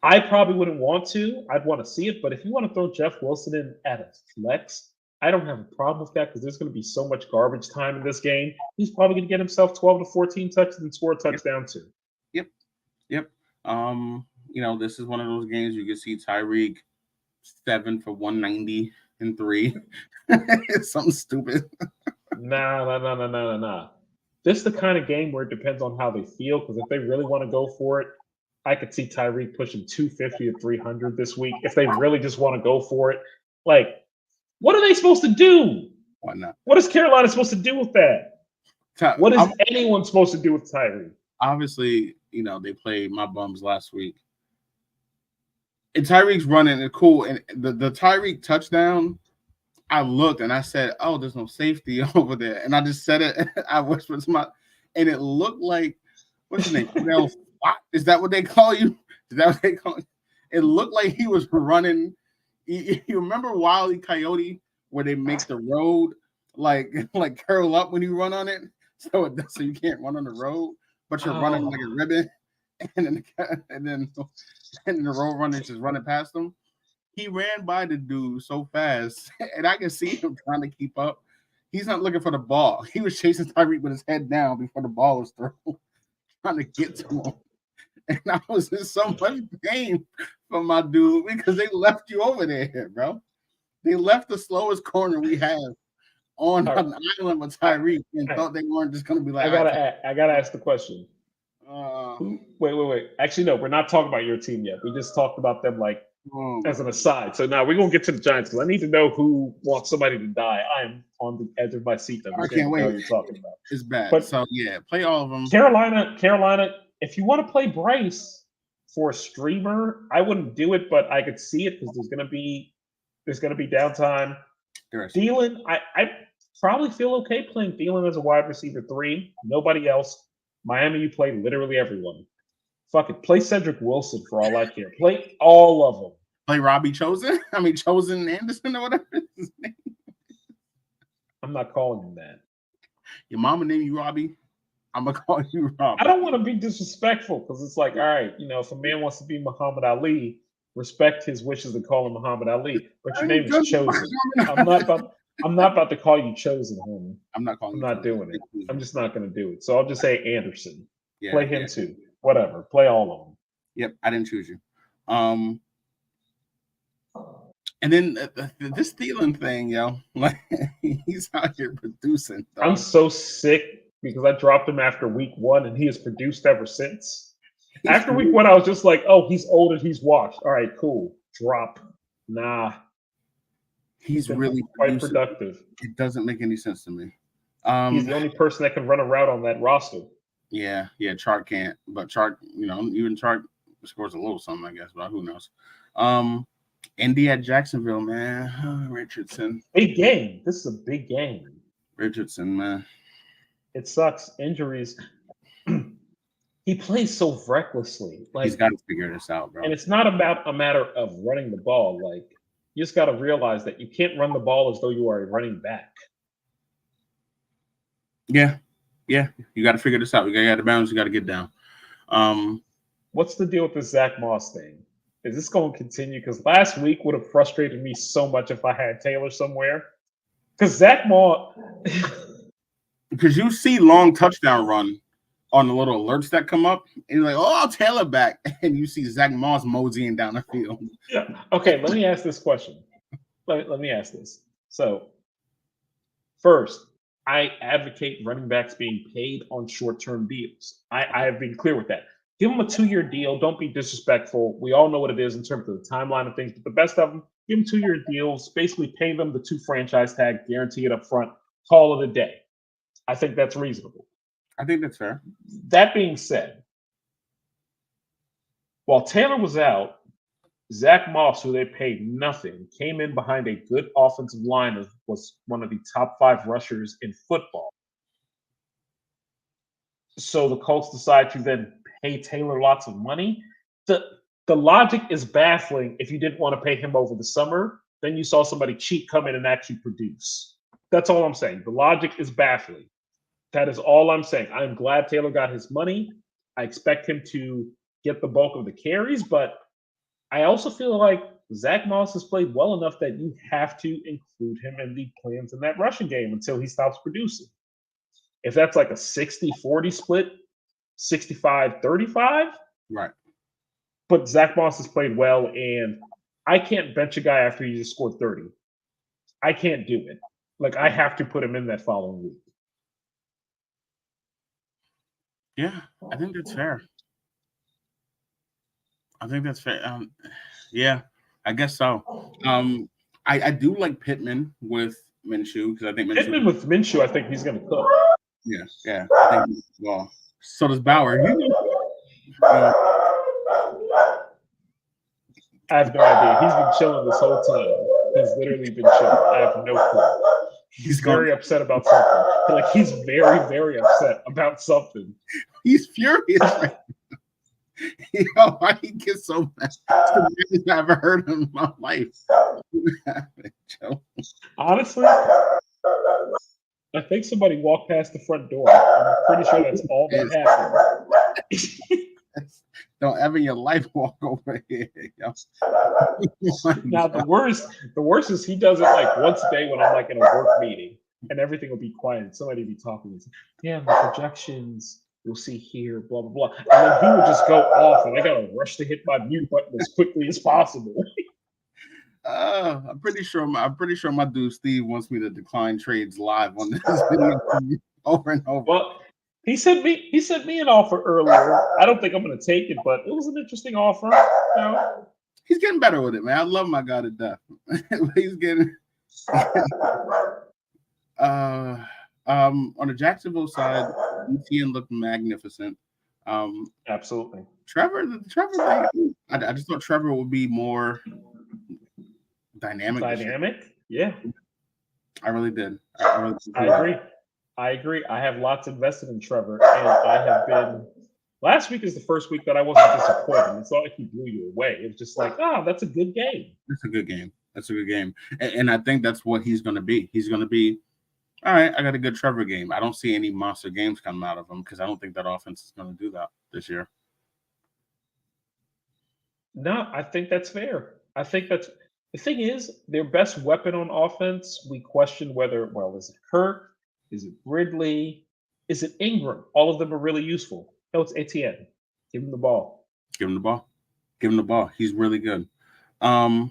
I probably wouldn't want to. I'd want to see it, but if you want to throw Jeff Wilson in at a flex, I don't have a problem with that because there's going to be so much garbage time in this game. He's probably going to get himself 12 to 14 touches and score a touchdown too. Yep. This is one of those games you can see Tyreek 7 for 190 and 3. It's something stupid. Nah. This is the kind of game where it depends on how they feel, because if they really want to go for it, I could see Tyreek pushing 250 to 300 this week. If they really just want to go for it, like, what are they supposed to do? Why not? What is Carolina supposed to do with that? What is anyone supposed to do with Tyreek? Obviously, they played my bums last week. And Tyreek's running it cool. And the Tyreek touchdown, I looked and I said, oh, there's no safety over there. And I just said it. I whispered to and it looked like, what's his name? Is that what they call you? Is that what they call you? It looked like he was running. You remember Wile E. Coyote, where they make the road like curl up when you run on it, so you can't run on the road, but you're running like a ribbon, and then the road runner just running past them. He ran by the dude so fast, and I can see him trying to keep up. He's not looking for the ball. He was chasing Tyreek with his head down before the ball was thrown, trying to get to him. And I was in so much pain for my dude because they left you over there, bro. They left the slowest corner we have on an island with Tyreek and thought they weren't just going to be like. I gotta ask the question. Wait. Actually, no, we're not talking about your team yet. We just talked about them as an aside. So now we're gonna get to the Giants because I need to know who wants somebody to die. I'm on the edge of my seat. I can't wait. What you're talking about. It's bad. But so yeah, play all of them. Carolina. If you want to play Bryce for a streamer, I wouldn't do it, but I could see it because there's gonna be downtime. Thielen, I probably feel okay playing Thielen as a wide receiver 3. Nobody else. Miami, you play literally everyone. Fuck it. Play Cedric Wilson for all I care. Play all of them. Play Robbie Chosen? Chosen Anderson or whatever his name. I'm not calling him that. Your mama named you Robbie? I'm going to call you Robbie. I don't want to be disrespectful because it's like, all right, if a man wants to be Muhammad Ali, respect his wishes and call him Muhammad Ali. But your name is Chosen. I'm not about I'm not about to call you chosen, homie. I'm not calling. I'm you not chosen. doing it. I'm just not going to do it. So I'll just say Anderson. Yeah, Play him too. Whatever. Play all of them. Yep, I didn't choose you. And then this Thielen thing, yo, like he's out here producing. Dog. I'm so sick because I dropped him after week 1 and he has produced ever since. After week 1, I was just like, oh, he's old and he's washed. All right, cool. Drop. Nah. He's really quite productive. It doesn't make any sense to me. He's the only person that can run a route on that roster. Yeah, Chark can't. But Chark, even Chark scores a little something, I guess, but who knows? Indy at Jacksonville, man. Richardson. Big game. This is a big game. Richardson, man. It sucks. Injuries. He plays so recklessly. Like, he's got to figure this out, bro. And it's not about a matter of running the ball. Like, you just got to realize that you can't run the ball as though you are a running back. Yeah. You got to figure this out. You got to get the balance. You got to get down. What's the deal with the Zach Moss thing? Is this going to continue? Because last week would have frustrated me so much if I had Taylor somewhere. Because Zach Moss... Because you see long touchdown run on the little alerts that come up, and you're like, oh, Taylor back. And you see Zach Moss moseying down the field. Yeah. Okay, let me ask this question. Let me ask this. So, first, I advocate running backs being paid on short-term deals. I have been clear with that. Give them a 2-year deal. Don't be disrespectful. We all know what it is in terms of the timeline of things. But the best of them, give them 2-year deals. Basically, pay them the 2 franchise tag, guarantee it up front, call it a day. I think that's reasonable. I think that's fair. That being said, while Taylor was out, Zach Moss, who they paid nothing, came in behind a good offensive line and was one of the top 5 rushers in football. So the Colts decide to then pay Taylor lots of money. The logic is baffling. If you didn't want to pay him over the summer, then you saw somebody cheap come in and actually produce. That's all I'm saying. The logic is baffling. That is all I'm saying. I'm glad Taylor got his money. I expect him to get the bulk of the carries, but I also feel like Zach Moss has played well enough that you have to include him in the plans in that rushing game until he stops producing. If that's like a 60-40 split, 65-35, right. But Zach Moss has played well, and I can't bench a guy after he just scored 30. I can't do it. Like, I have to put him in that following week. Yeah, I think that's fair. Yeah, I guess so. I do like Pittman with Minshew because I think Pittman with Minshew, I think he's going to cook. Yeah. I think, well, so does Bauer. I have no idea. He's been chilling this whole time. He's literally been chilling. I have no clue. He's very upset about something. Like, he's very, very upset about something. He's furious. Why he get so mad? I've never heard him in my life. Honestly, I think somebody walked past the front door. I'm pretty sure that's all that happened. Don't ever in your life walk over here. Now the worst is he does it like once a day when I'm like in a work meeting and everything will be quiet. Somebody will be talking. Yeah, the projections you'll see here, blah blah blah, and then he will just go off, and I gotta rush to hit my mute button as quickly as possible. I'm pretty sure my dude Steve wants me to decline trades live on this video over and over. Well, he sent me an offer earlier. I don't think I'm going to take it, but it was an interesting offer. You know? He's getting better with it, man. I love my guy to death. He's getting. On the Jacksonville side, ETN looked magnificent. Absolutely. Trevor thing, I just thought Trevor would be more dynamic. Yeah. I really did. I agree. I have lots invested in Trevor, and I have been. Last week is the first week that I wasn't disappointed. It's not like he blew you away. It was just like, that's a good game. That's a good game. And I think that's what he's going to be. He's going to be, all right, I got a good Trevor game. I don't see any monster games coming out of him because I don't think that offense is going to do that this year. No, I think that's fair. I think that's The thing is, their best weapon on offense, we question whether, is it Kirk? Is it Ridley? Is it Ingram? All of them are really useful. No, it's Etienne. Give him the ball. Give him the ball. Give him the ball. He's really good. Yeah,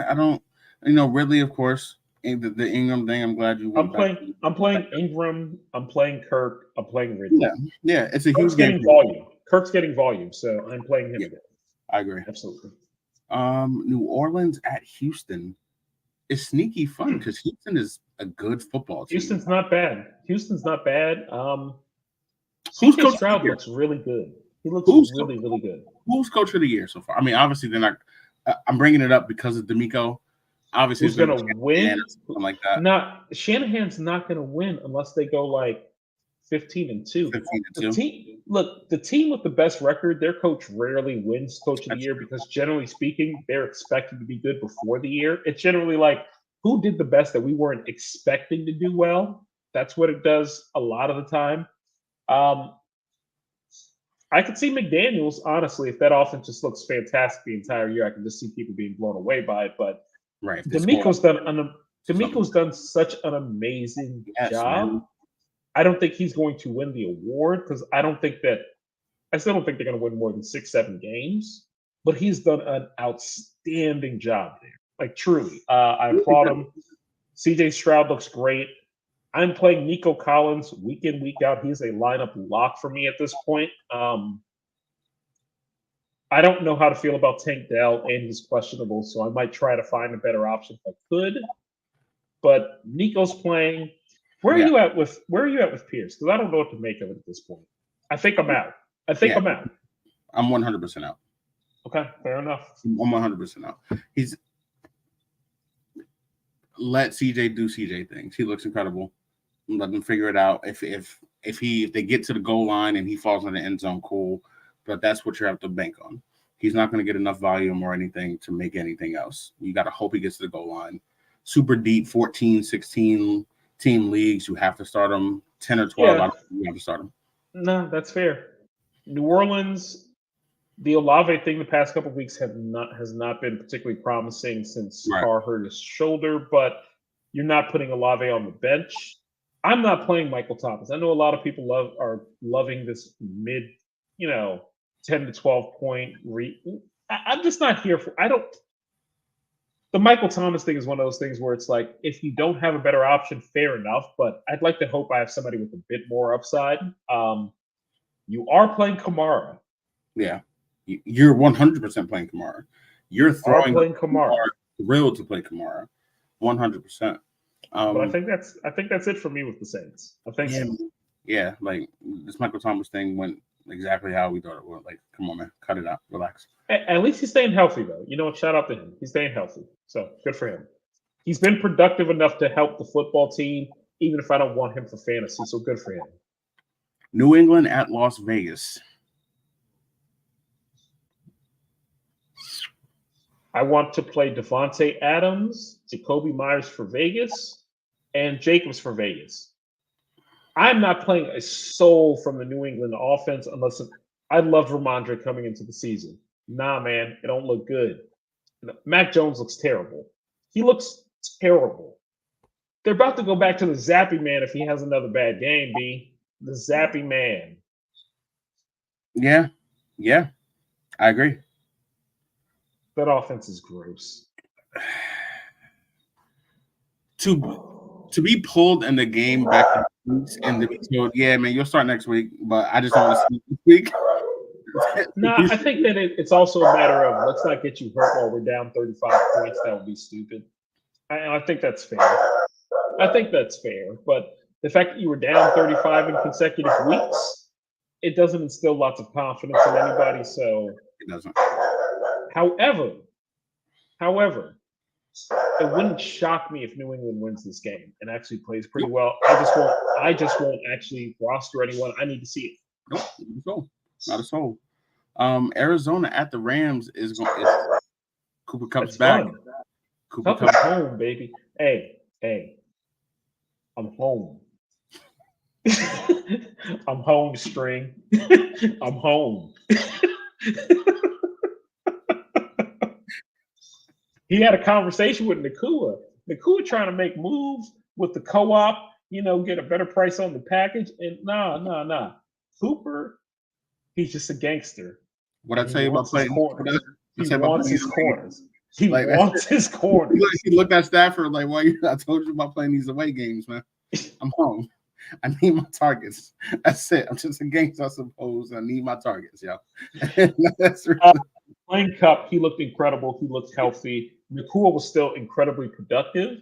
I don't. Ridley, of course. The Ingram thing. I'm glad you went back. I'm playing Ingram. I'm playing Kirk. I'm playing Ridley. Yeah. It's a Kirk's huge game. Getting volume. Kirk's getting volume, so I'm playing him. Yeah, I agree. Absolutely. New Orleans at Houston is sneaky fun because Houston is a good football team. Houston's not bad. Who's CJ Stroud looks really good. He looks really, really good. Who's coach of the year so far? I mean, obviously they're not. I'm bringing it up because of DeMeco. Obviously, who's going to win? Something like that. Shanahan's not going to win unless they go like 15-2. 15-2. The team with the best record, their coach rarely wins coach of the year because generally speaking, they're expected to be good before the year. It's generally like who did the best that we weren't expecting to do well. That's what it does a lot of the time. I could see McDaniels, honestly, if that offense just looks fantastic the entire year. I can just see people being blown away by it. But right, DeMeco's done such an amazing job. Man. I don't think he's going to win the award because I still don't think they're going to win more than 6-7 games. But he's done an outstanding job there. Like truly, I applaud him. CJ Stroud looks great. I'm playing Nico Collins week in, week out. He's a lineup lock for me at this point. I don't know how to feel about Tank Dell, and he's questionable, so I might try to find a better option if I could. But Nico's playing. Where are you at with Pierce? Because I don't know what to make of it at this point. I think I'm out. I'm out. I'm 100% out. Okay, fair enough. I'm 100% out. Let CJ do CJ things. He looks incredible. Let them figure it out. If they get to the goal line and he falls in the end zone, cool. But that's what you have to bank on. He's not going to get enough volume or anything to make anything else. You got to hope he gets to the goal line. Super deep, 14, 16 team leagues. You have to start him. 10 or 12, you have to start him. No, that's fair. New Orleans, the Olave thing the past couple of weeks has not been particularly promising since Carr hurt his shoulder, but you're not putting Olave on the bench. I'm not playing Michael Thomas. I know a lot of people are loving this mid, 10 to 12 point I'm just not here for. The Michael Thomas thing is one of those things where it's like, if you don't have a better option, fair enough. But I'd like to hope I have somebody with a bit more upside. You are playing Kamara. Yeah, you're 100% playing Kamara. You're playing Kamara. Thrilled to play Kamara, 100%. But I think that's it for me with the Saints. I think so. Yeah, like this Michael Thomas thing went exactly how we thought it would. Like, come on, man, cut it out, relax. At least he's staying healthy, though. Shout out to him. He's staying healthy, so good for him. He's been productive enough to help the football team, even if I don't want him for fantasy. So good for him. New England at Las Vegas. I want to play Devontae Adams, Jacoby Myers for Vegas, and Jacobs for Vegas. I'm not playing a soul from the New England offense unless I love Ramondre coming into the season. Nah, man, it don't look good. Mac Jones looks terrible. He looks terrible. They're about to go back to the Zappy Man if he has another bad game, B. The Zappy Man. Yeah, I agree. That offense is gross. To be pulled in the game back to weeks and to be told, yeah, man, you'll start next week, but I just want to see this week. No, I think that it's also a matter of let's not get you hurt while we're down 35 points. That would be stupid. I think that's fair. But the fact that you were down 35 in consecutive weeks, it doesn't instill lots of confidence in anybody. So it doesn't. However, it wouldn't shock me if New England wins this game and actually plays pretty well. I just won't actually roster anyone. I need to see it. Nope, not a soul. Arizona at the Rams is going. Cooper Kupp's back. Fun. Cooper Kupp's home, baby. Hey, I'm home. I'm home, String. I'm home. He had a conversation with Nakua. Nakua trying to make moves with the co-op, get a better price on the package. And nah. Cooper, he's just a gangster. What I He tell you about wants his playing? corners. He He wants his corners. He Like, wants his corners. He looked at Stafford like, "Why you? I told you about playing these away games, man. I'm home. I need my targets. That's it. I'm just a gangster, I suppose. I need my targets, yo." That's playing Cup, he looked incredible. He looked healthy. Nakua was still incredibly productive.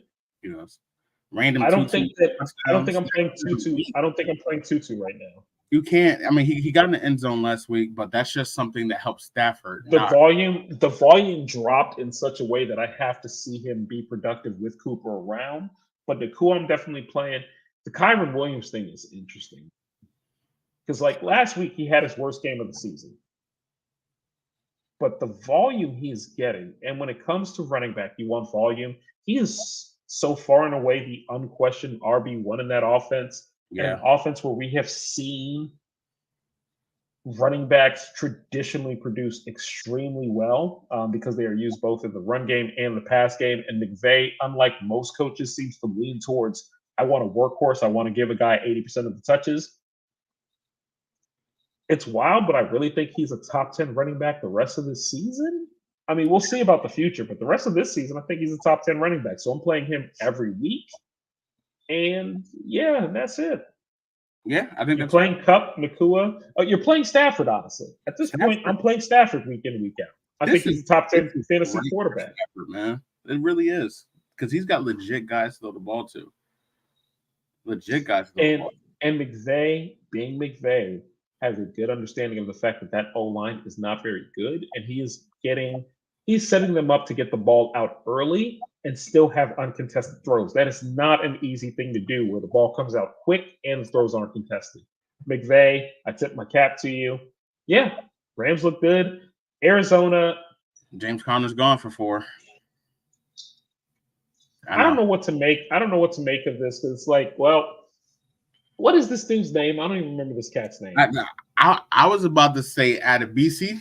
Random. I don't think I'm playing Tutu. I don't think I'm playing Tutu right now. You can't. I mean, he got in the end zone last week, but that's just something that helps Stafford. The volume dropped in such a way that I have to see him be productive with Cooper around. But Nakua, I'm definitely playing. The Kyron Williams thing is interesting because, like last week, he had his worst game of the season. But the volume he is getting, and when it comes to running back, you want volume. He is so far and away the unquestioned RB1 in that offense. Yeah. An offense where we have seen running backs traditionally produce extremely well because they are used both in the run game and the pass game. And McVay, unlike most coaches, seems to lean towards, I want a workhorse. I want to give a guy 80% of the touches. It's wild, but I really think he's a top 10 running back the rest of this season. I mean, we'll see about the future, but the rest of this season, I think he's a top 10 running back. So I'm playing him every week. And yeah, that's it. Yeah, I think you're playing Cup, Nakua. You're playing Stafford, honestly. At this point, I'm playing Stafford week in, week out. I think he's a top 10 fantasy quarterback. Stafford, man. It really is. Because he's got legit guys to throw the ball to. Legit guys to throw the ball to. And McVay, being McVay, has a good understanding of the fact that O-line is not very good. And he's setting them up to get the ball out early and still have uncontested throws. That is not an easy thing to do where the ball comes out quick and the throws aren't contested. McVay, I tip my cap to you. Yeah, Rams look good. Arizona. James Conner's gone for 4. I don't know what to make. I don't know what to make of this because it's like, well, what is this dude's name? I don't even remember this cat's name. I was about to say Adebisi.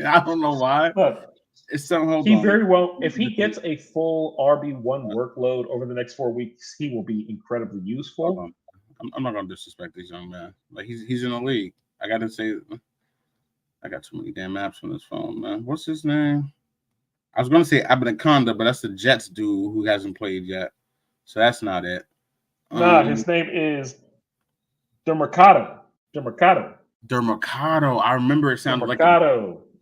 I don't know why. Look, very well, if he gets a full RB1 workload over the next 4 weeks, he will be incredibly useful. I'm not gonna disrespect this young man. Like he's in the league. I gotta say, I got too many damn apps on this phone, man. What's his name? I was gonna say Abinaconda, but that's the Jets dude who hasn't played yet. So that's not it. His name is Dermercado. I remember it sounded like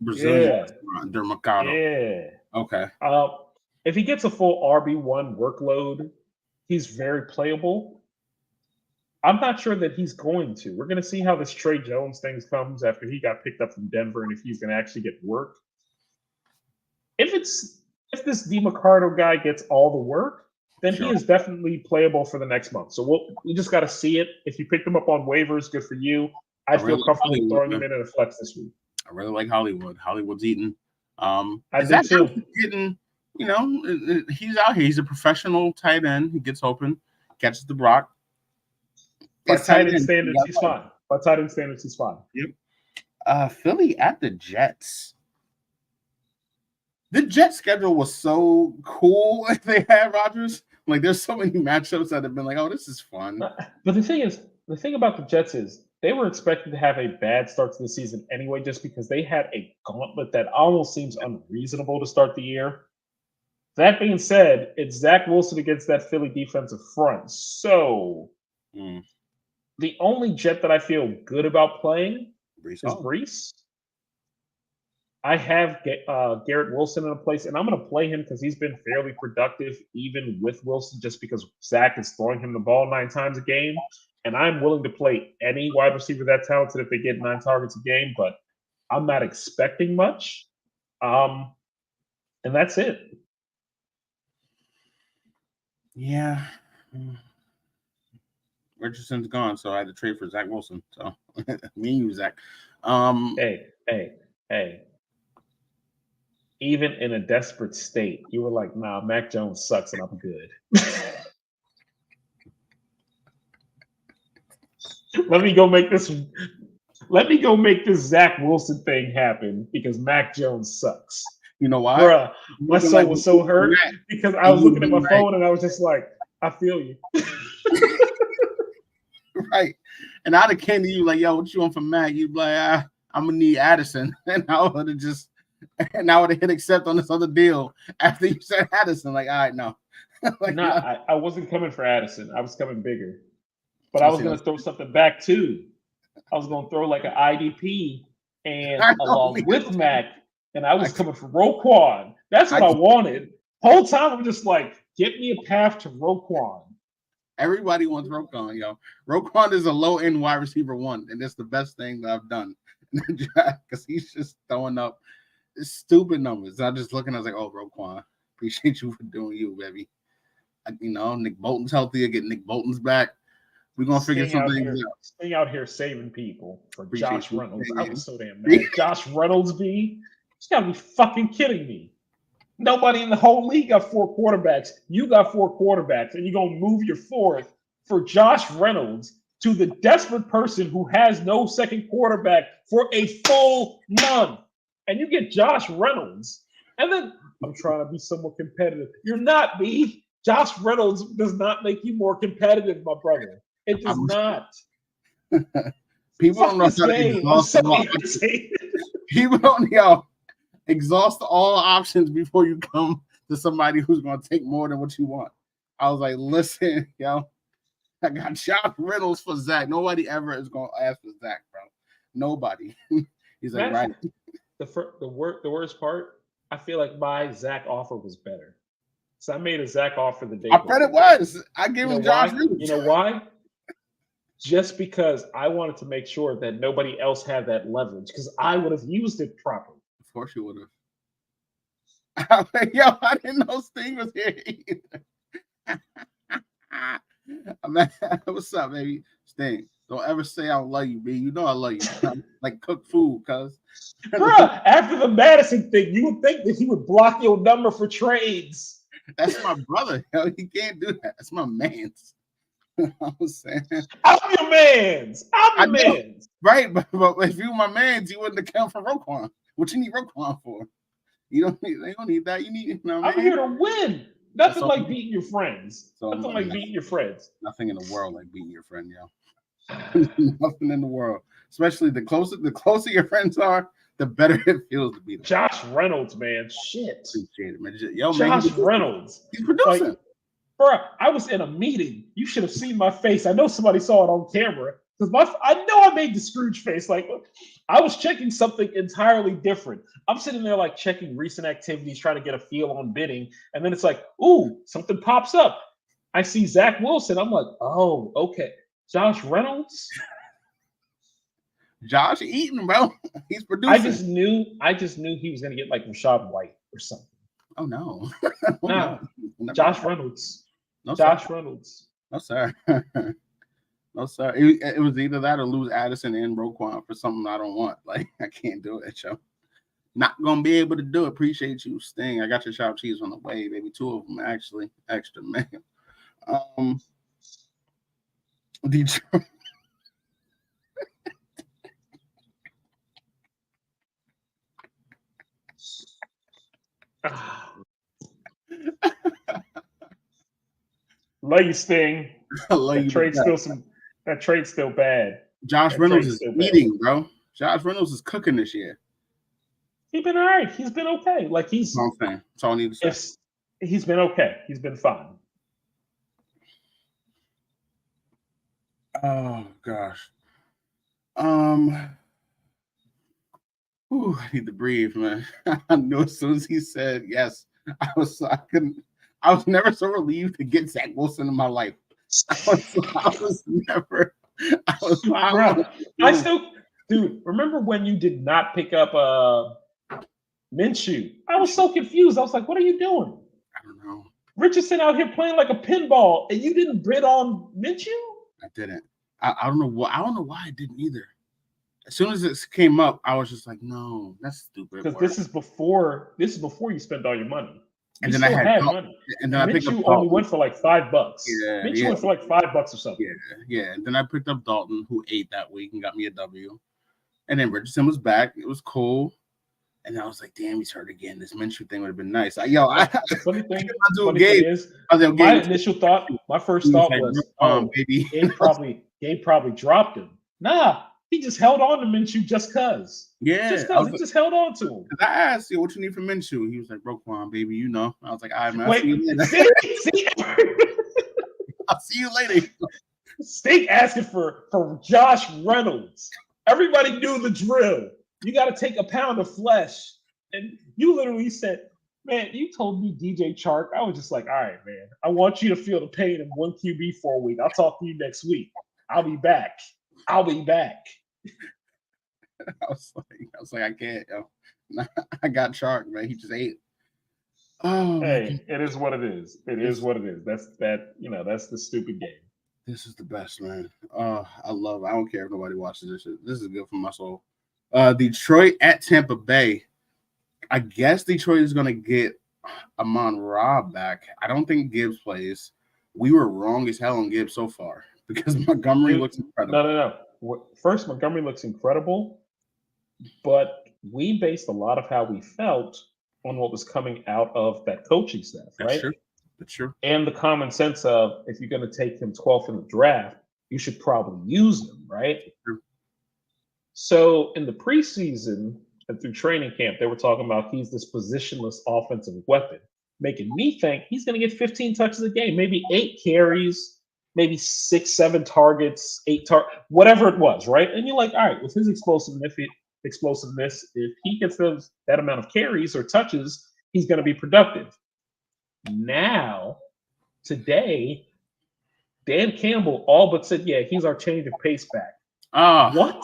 Brazilian. Yeah. Dermercado. Yeah. Okay. If he gets a full RB1 workload, he's very playable. I'm not sure that he's going to. We're going to see how this Trey Jones thing comes after he got picked up from Denver and if he's going to actually get work. If this DeMarcado guy gets all the work, then he is definitely playable for the next month. So we just got to see it. If you picked him up on waivers, good for you. I feel comfortable throwing him in a flex this week. I really like Hollywood. Hollywood's eating. I do too. Getting, he's out here. He's a professional tight end. He gets open, catches the block. By tight end standards, he's fine. By tight end standards, he's fine. Yep. Philly at the Jets. The Jets schedule was so cool if they had Rodgers. Like, there's so many matchups that have been like, oh, this is fun. But the thing about the Jets is they were expected to have a bad start to the season anyway, just because they had a gauntlet that almost seems unreasonable to start the year. That being said, it's Zach Wilson against that Philly defensive front. So the only Jet that I feel good about playing is Brees. I have Garrett Wilson in a place, and I'm going to play him because he's been fairly productive even with Wilson, just because Zach is throwing him the ball 9 times a game. And I'm willing to play any wide receiver that talented if they get 9 targets a game, but I'm not expecting much. And that's it. Yeah. Richardson's gone, so I had to trade for Zach Wilson. So me and you, Zach. Hey. Even in a desperate state, you were like, nah, Mac Jones sucks and I'm good. Let me go make this Zach Wilson thing happen because Mac Jones sucks. You know why? Bruh, my soul was so hurt because I was looking at my phone and I was just like, I feel you. Right. And I'd have came to you like, yo, what you want from Matt? You'd be like, I'm gonna need Addison. And I would have hit accept on this other deal after you said Addison. Like, all right, no. Like, I wasn't coming for Addison. I was coming bigger. But I was gonna throw something back too. I was gonna throw like an IDP and along with Mac, and I was coming for Roquan. That's what I wanted. Whole time I'm just like, get me a path to Roquan. Everybody wants Roquan, yo. Roquan is a low-end wide receiver 1, and it's the best thing that I've done in the draft because he's just throwing up stupid numbers. I just looking, I was like, oh, Roquan, appreciate you for doing you, baby. Nick Bolton's healthy. I get Nick Bolton's back. We're gonna figure something out. Staying out here saving people for Josh Reynolds. I was so damn mad. Josh Reynolds, B. You gotta be fucking kidding me. Nobody in the whole league got 4 quarterbacks. You got 4 quarterbacks, and you're gonna move your 4th for Josh Reynolds to the desperate person who has no second quarterback for a full month. And you get Josh Reynolds, and then I'm trying to be somewhat competitive. You're not, B. Josh Reynolds does not make you more competitive, my brother. It does not. People don't know how to exhaust. People don't exhaust all options before you come to somebody who's going to take more than what you want. I was like, listen, yo, I got Josh Reynolds for Zach. Nobody ever is going to ask for Zach, bro. Nobody. He's like, right. The worst part, I feel like my Zach offer was better. So I made a Zach offer the day. I bet it was. I gave him Josh Reynolds. You know why? Just because I wanted to make sure that nobody else had that leverage, because I would have used it properly. Of course you would have. Yo, I didn't know Sting was here either. What's up, baby? Sting, don't ever say I love you, B. You know I love you. Like cook food, cuz. Bruh, after the Madison thing, you would think that he would block your number for trades. That's my brother. Yo, he can't do that. That's my man's. I was saying, I'm your man's. I'm your man's. Right, but if you were my man's, you wouldn't have come for Roquan. What you need Roquan for? You don't need. They don't need that. You need. I'm here to win. Nothing like beating your friends. Nothing like beating your friends. Nothing in the world like beating your friend, yo. Nothing in the world. Especially the closer your friends are, the better it feels to beat them. Josh Reynolds, man, shit. Appreciate it, man. Yo, Josh Reynolds. He's producing. Like, bro, I was in a meeting. You should have seen my face. I know somebody saw it on camera because I know I made the Scrooge face. Like I was checking something entirely different. I'm sitting there like checking recent activities, trying to get a feel on bidding, and then it's like, ooh, something pops up. I see Zach Wilson. I'm like, oh, okay. Josh Reynolds. Josh Eaton, bro. He's producing. I just knew he was gonna get like Rashad White or something. Oh no. No. Josh Reynolds. No, Josh sir. Reynolds. No, sir. No, sir. It was either that or lose Addison and Roquan for something I don't want. Like, I can't do it, yo. Not going to be able to do it. Appreciate you, Sting. I got your chopped cheese on the way, baby. 2 of them, actually. Extra, man. Detroit. Love you, Sting. I love that you. Trade's still bad. Josh Reynolds is eating, bro. Josh Reynolds is cooking this year. He's been all right. He's been okay. Like he's. That's all I'm saying. That's all I need to say. He's been okay. He's been fine. Oh gosh. I need to breathe, man. I knew as soon as he said yes, I was never so relieved to get Zach Wilson in my life. Dude, remember when you did not pick up Minshew? I was so confused. I was like, what are you doing? I don't know. Richardson out here playing like a pinball, and you didn't bid on Minshew? I didn't. I don't know why. I don't know why I didn't either. As soon as it came up, I was just like, no, that's stupid. Because this is before you spend all your money. And then I had money. And then I picked up Minshew only went for like $5. Yeah, Minshew went for like $5 or something. Yeah. And then I picked up Dalton, who ate that week and got me a W. And then Richardson was back. It was cool. And I was like, damn, he's hurt again. This Minshew thing would have been nice. The funny thing is, I was like, my initial thought, my first thought was, baby. Gabe probably dropped him. Nah, he just held on to Minshew just cuz. Yeah. Just cuz. He just held on to him. I asked you, what you need from Minshew? He was like, Roquan, baby, you know. I was like, all right, man. Wait, see? I'll see you later. Steak asking for Josh Reynolds. Everybody knew the drill. You got to take a pound of flesh. And you literally said, man, you told me DJ Chark. I was just like, all right, man. I want you to feel the pain in one QB for a week. I'll talk to you next week. I'll be back. I was like, I can't, yo. I got Chark, man. He just ate. Oh, hey, it is what it is. It is what it is. That's the stupid game. This is the best, man. I don't care if nobody watches this shit. This is good for my soul. Detroit at Tampa Bay. I guess Detroit is going to get Amon-Ra back. I don't think Gibbs plays. We were wrong as hell on Gibbs so far because Montgomery looks incredible. No. First, Montgomery looks incredible, but we based a lot of how we felt on what was coming out of that coaching staff, right? That's true. And the common sense of, if you're going to take him 12th in the draft, you should probably use him, right? True. So in the preseason and through training camp, they were talking about he's this positionless offensive weapon, making me think he's going to get 15 touches a game, maybe 8 carries, maybe 6, 7 targets, 8 whatever it was, right? And you're like, all right, with his explosiveness, if he gets that amount of carries or touches, he's going to be productive. Now, today, Dan Campbell all but said, yeah, he's our change of pace back. What?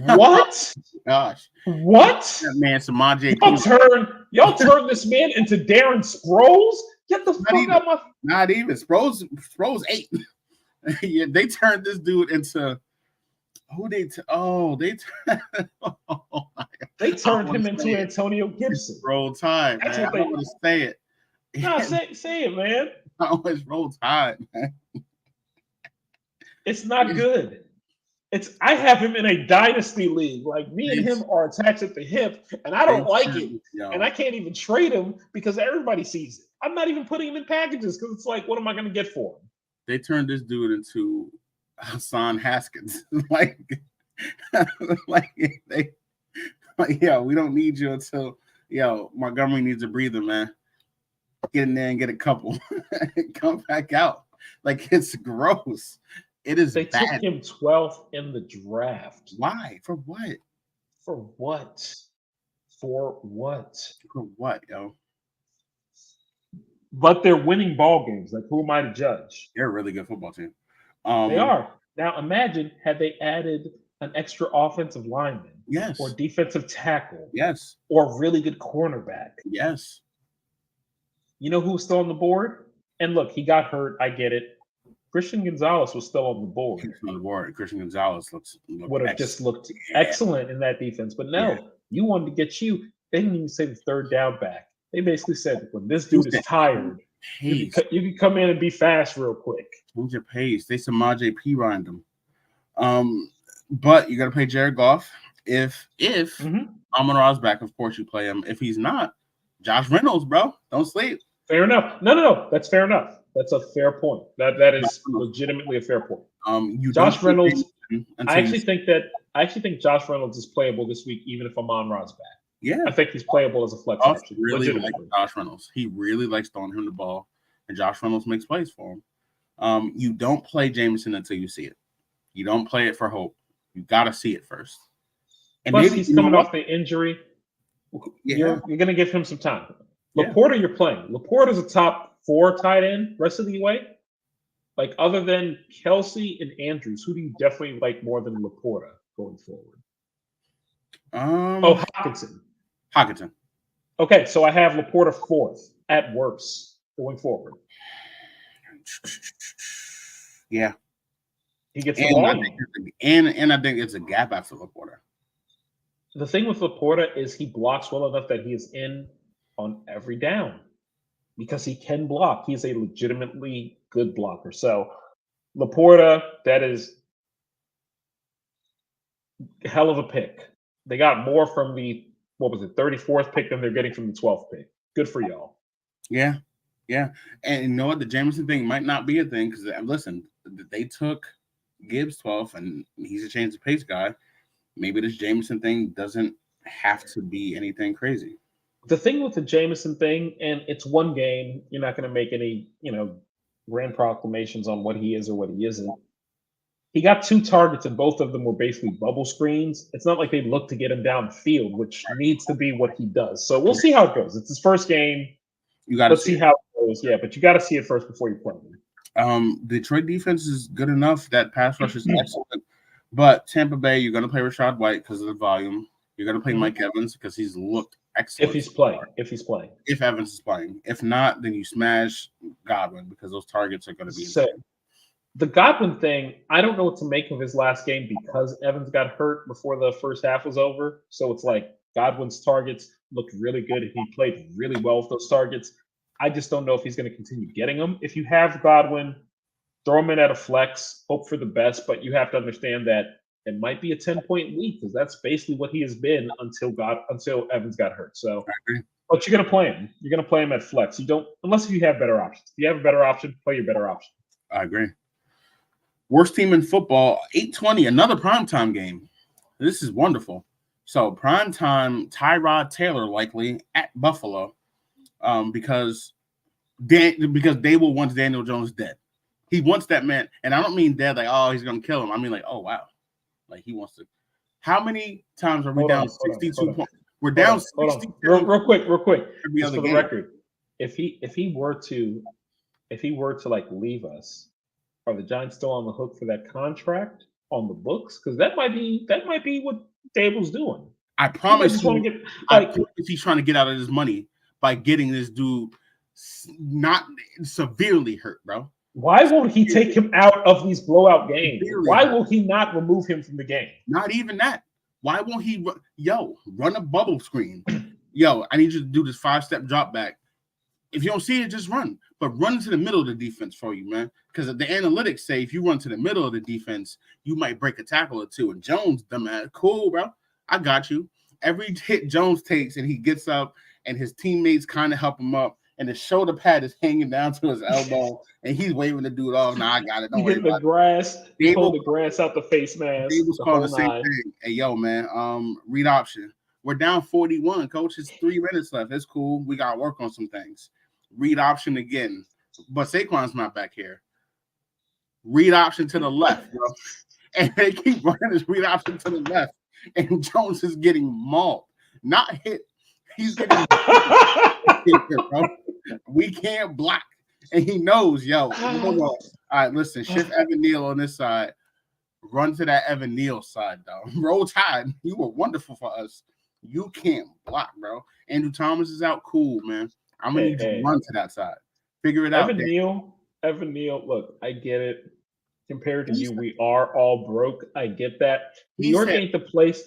What? Gosh. What? That man, Samaje. Y'all turn this man into Darren Sproles? Get the fuck out my... Not even. Sproles 8. Yeah, they turned this dude into... They turned him into Antonio Gibson. Roll Tide, man. I don't want to say it. No, say it, man. I always Roll Tide, man. It's not good. I have him in a dynasty league. Like, me and him are attached at the hip, and I don't like it. And I can't even trade him because everybody sees it. I'm not even putting him in packages because it's like, what am I going to get for him? They turned this dude into Hassan Haskins. We don't need you until Montgomery needs a breather, man. Get in there and get a couple. Come back out. Like, it's gross. It is They bad. took him 12th in the draft. Why? For what? For what? For what? For what, yo? But they're winning ball games. Like, who am I to judge? They're a really good football team. They are. Now, imagine had they added an extra offensive lineman. Yes. Or defensive tackle. Yes. Or really good cornerback. Yes. You know who's still on the board? And look, he got hurt. I get it. Christian Gonzalez was still on the board. Christian Gonzalez would have just looked excellent in that defense. But no, you wanted to get you. They didn't even say the third down back. They basically said, when this dude is tired, you can come in and be fast real quick. Change your pace. They Samaje P. Ryan them. But you got to play Jared Goff. If Amon-Ra's back, of course you play him. If he's not, Josh Reynolds, bro. Don't sleep. Fair enough. No. That's fair enough. That's a fair point. That is legitimately a fair point. Josh Reynolds. I actually think Josh Reynolds is playable this week, even if Amon-Ra's back. Yeah, I think he's playable as a flex option. Really like Josh Reynolds. He really likes throwing him the ball, and Josh Reynolds makes plays for him. You don't play Jameson until you see it. You don't play it for hope. You got to see it first. And plus, he's coming off the injury. Yeah. You're going to give him some time. Laporta, you're playing. Laporta's a top 4 tight end rest of the way. Like, other than Kelsey and Andrews, who do you definitely like more than Laporta going forward? Hockenson. Okay, so I have Laporta 4th at worst going forward. Yeah. He gets the volume. And I think it's a gap after Laporta. The thing with Laporta is he blocks well enough that he is in on every down because he can block. He's a legitimately good blocker. So Laporta, that is a hell of a pick. They got more from the what was it, 34th pick than they're getting from the 12th pick. Good for y'all. Yeah. And you know what? The Jameson thing might not be a thing because, listen, they took Gibbs 12th and he's a change of pace guy. Maybe this Jameson thing doesn't have to be anything crazy. The thing with the Jameson thing, and it's one game, you're not going to make any, grand proclamations on what he is or what he isn't. He got 2 targets, and both of them were basically bubble screens. It's not like they look to get him downfield, which needs to be what he does. So we'll see how it goes. It's his first game. You got to see how it goes. Yeah, but you got to see it first before you play him. Detroit defense is good enough. That pass rush is excellent. But Tampa Bay, you're going to play Rachaad White because of the volume. You're going to play Mike Evans because he's looked excellent. If he's playing. If Evans is playing. If not, then you smash Godwin because those targets are going to be so. The Godwin thing, I don't know what to make of his last game because Evans got hurt before the first half was over. So it's like Godwin's targets looked really good and he played really well with those targets. I just don't know if he's going to continue getting them. If you have Godwin, throw him in at a flex, hope for the best, but you have to understand that it might be a 10-point week because that's basically what he has been until Evans got hurt. So, but you're going to play him. You're going to play him at flex. You don't, unless you have better options. If you have a better option, play your better option. I agree. Worst team in football, 8:20, another primetime game. This is wonderful. So primetime, Tyrod Taylor likely at Buffalo because Dable wants Daniel Jones dead. He wants that man, and I don't mean dead like, oh, he's going to kill him. I mean like, oh, wow. Like he wants to. How many times are we down 62 points? We're down 62. Real quick. Every just other for the game. record, if he were to like leave us, are the Giants still on the hook for that contract on the books? Because that might be what Dable's doing. I promise he's trying to get out of his money by getting this dude not severely hurt, bro. Why won't he take him out of these blowout games? Why will he not remove him from the game? Not even that. Why won't he? Run a bubble screen. I need you to do this 5-step drop back. If you don't see it, just run. But run to the middle of the defense for you, man. Because the analytics say if you run to the middle of the defense, you might break a tackle or two. And Jones, dumbass, cool, bro. I got you. Every hit Jones takes and he gets up and his teammates kind of help him up. And the shoulder pad is hanging down to his elbow, and he's waving the dude off. Nah, I got it. Don't worry about it. Pull the grass out the face mask. He was calling the same thing. Hey, man, read option. We're down 41, coach. It's 3 minutes left. It's cool. We got to work on some things. Read option again. But Saquon's not back here. Read option to the left, bro. And they keep running this read option to the left. And Jones is getting mauled. Not hit. He's getting hit, bro. We can't block. And he knows, all right, listen, shift Evan Neal on this side. Run to that Evan Neal side, though. Roll Tide. You were wonderful for us. You can't block, bro. Andrew Thomas is out. Cool, man. I'm going to need you to run to that side. Figure it out. Evan Neal, look, I get it. Compared to you, we are all broke. I get that. New York ain't the place.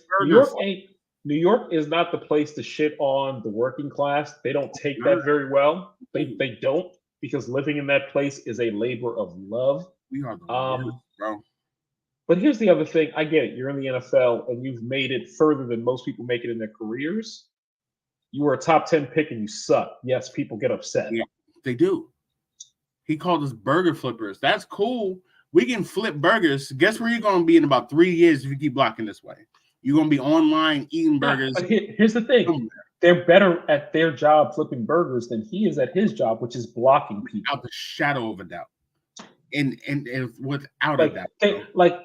New York is not the place to shit on the working class. They don't take that very well. They don't, because living in that place is a labor of love. We are the worst, bro. But here's the other thing. I get it. You're in the NFL and you've made it further than most people make it in their careers. You were a top 10 pick and you suck. Yes, people get upset. Yeah, they do. He called us burger flippers. That's cool. We can flip burgers. Guess where you're going to be in about 3 years if you keep blocking this way? You're going to be online eating burgers. But here's the thing. They're better at their job flipping burgers than he is at his job, which is blocking people. Without the shadow of a doubt. And without a doubt.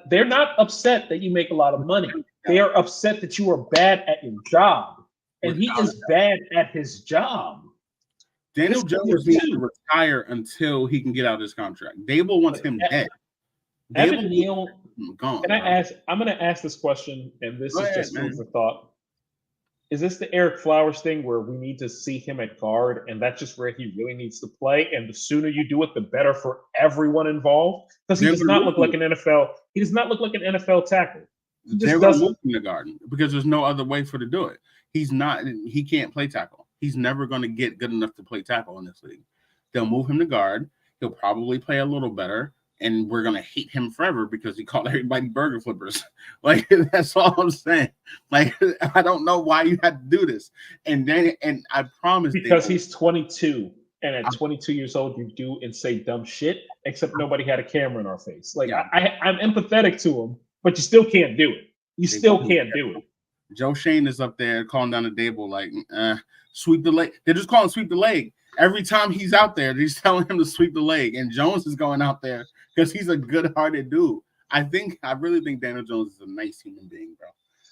They're not upset that you make a lot of money. They are upset that you are bad at your job. And he is bad at his job. Daniel Jones needs to retire until he can get out of his contract. Dable wants him dead. Evan Neal, gone. I'm going to ask this question, and this is just food for thought. Is this the Eric Flowers thing where we need to see him at guard, and that's just where he really needs to play? And the sooner you do it, the better for everyone involved. Because he does not look like an NFL. He does not look like an NFL tackle. He just doesn't move him to guard because there's no other way for to do it. He can't play tackle. He's never going to get good enough to play tackle in this league. They'll move him to guard. He'll probably play a little better. and we're gonna hate him forever because he called everybody burger flippers. Like that's all I'm saying. Like I don't know why you had to do this. And I promise because he's 22, and at 22 years old, you do and say dumb shit. Except nobody had a camera in our face. Like I'm empathetic to him, but you still can't do it. You still can't do it. Joe Shane is up there calling down the table like sweep the leg. They're just calling sweep the leg. Every time he's out there, he's telling him to sweep the leg. And Jones is going out there because he's a good-hearted dude. I really think Daniel Jones is a nice human being, bro.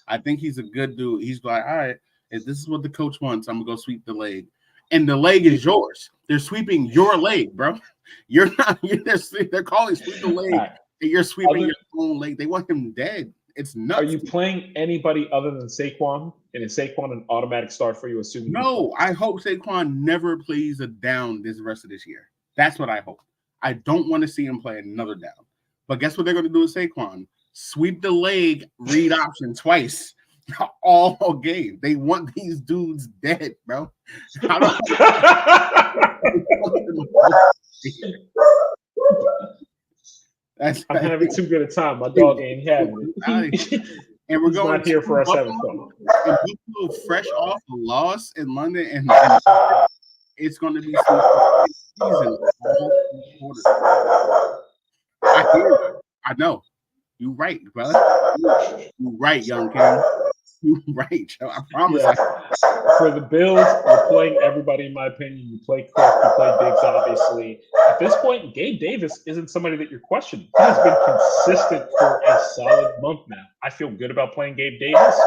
I think he's a good dude. He's like, all right, if this is what the coach wants, I'm going to go sweep the leg. And the leg is yours. They're sweeping your leg, bro. You're not. They're calling sweep the leg, and you're sweeping your own leg. They want him dead. It's nuts. Are you playing anybody other than Saquon? And is Saquon an automatic start for you, assuming? No, I hope Saquon never plays a down this rest of this year. That's what I hope. I don't want to see him play another down. But guess what they're going to do with Saquon? Sweep the leg, read option twice all game. They want these dudes dead, bro. I'm having too good a time. My dog ain't having it. And we're going not here for our 7th fun. Buffalo, fresh off a loss in London, and it's going to be season. I hear you. I know. You're right, brother. You're right, young king. You're right, Joe. I promise. Yeah. For the Bills, you're playing everybody, in my opinion. You play Cook, you play Diggs, obviously. At this point, Gabe Davis isn't somebody that you're questioning. He has been consistent for a solid month now. I feel good about playing Gabe Davis.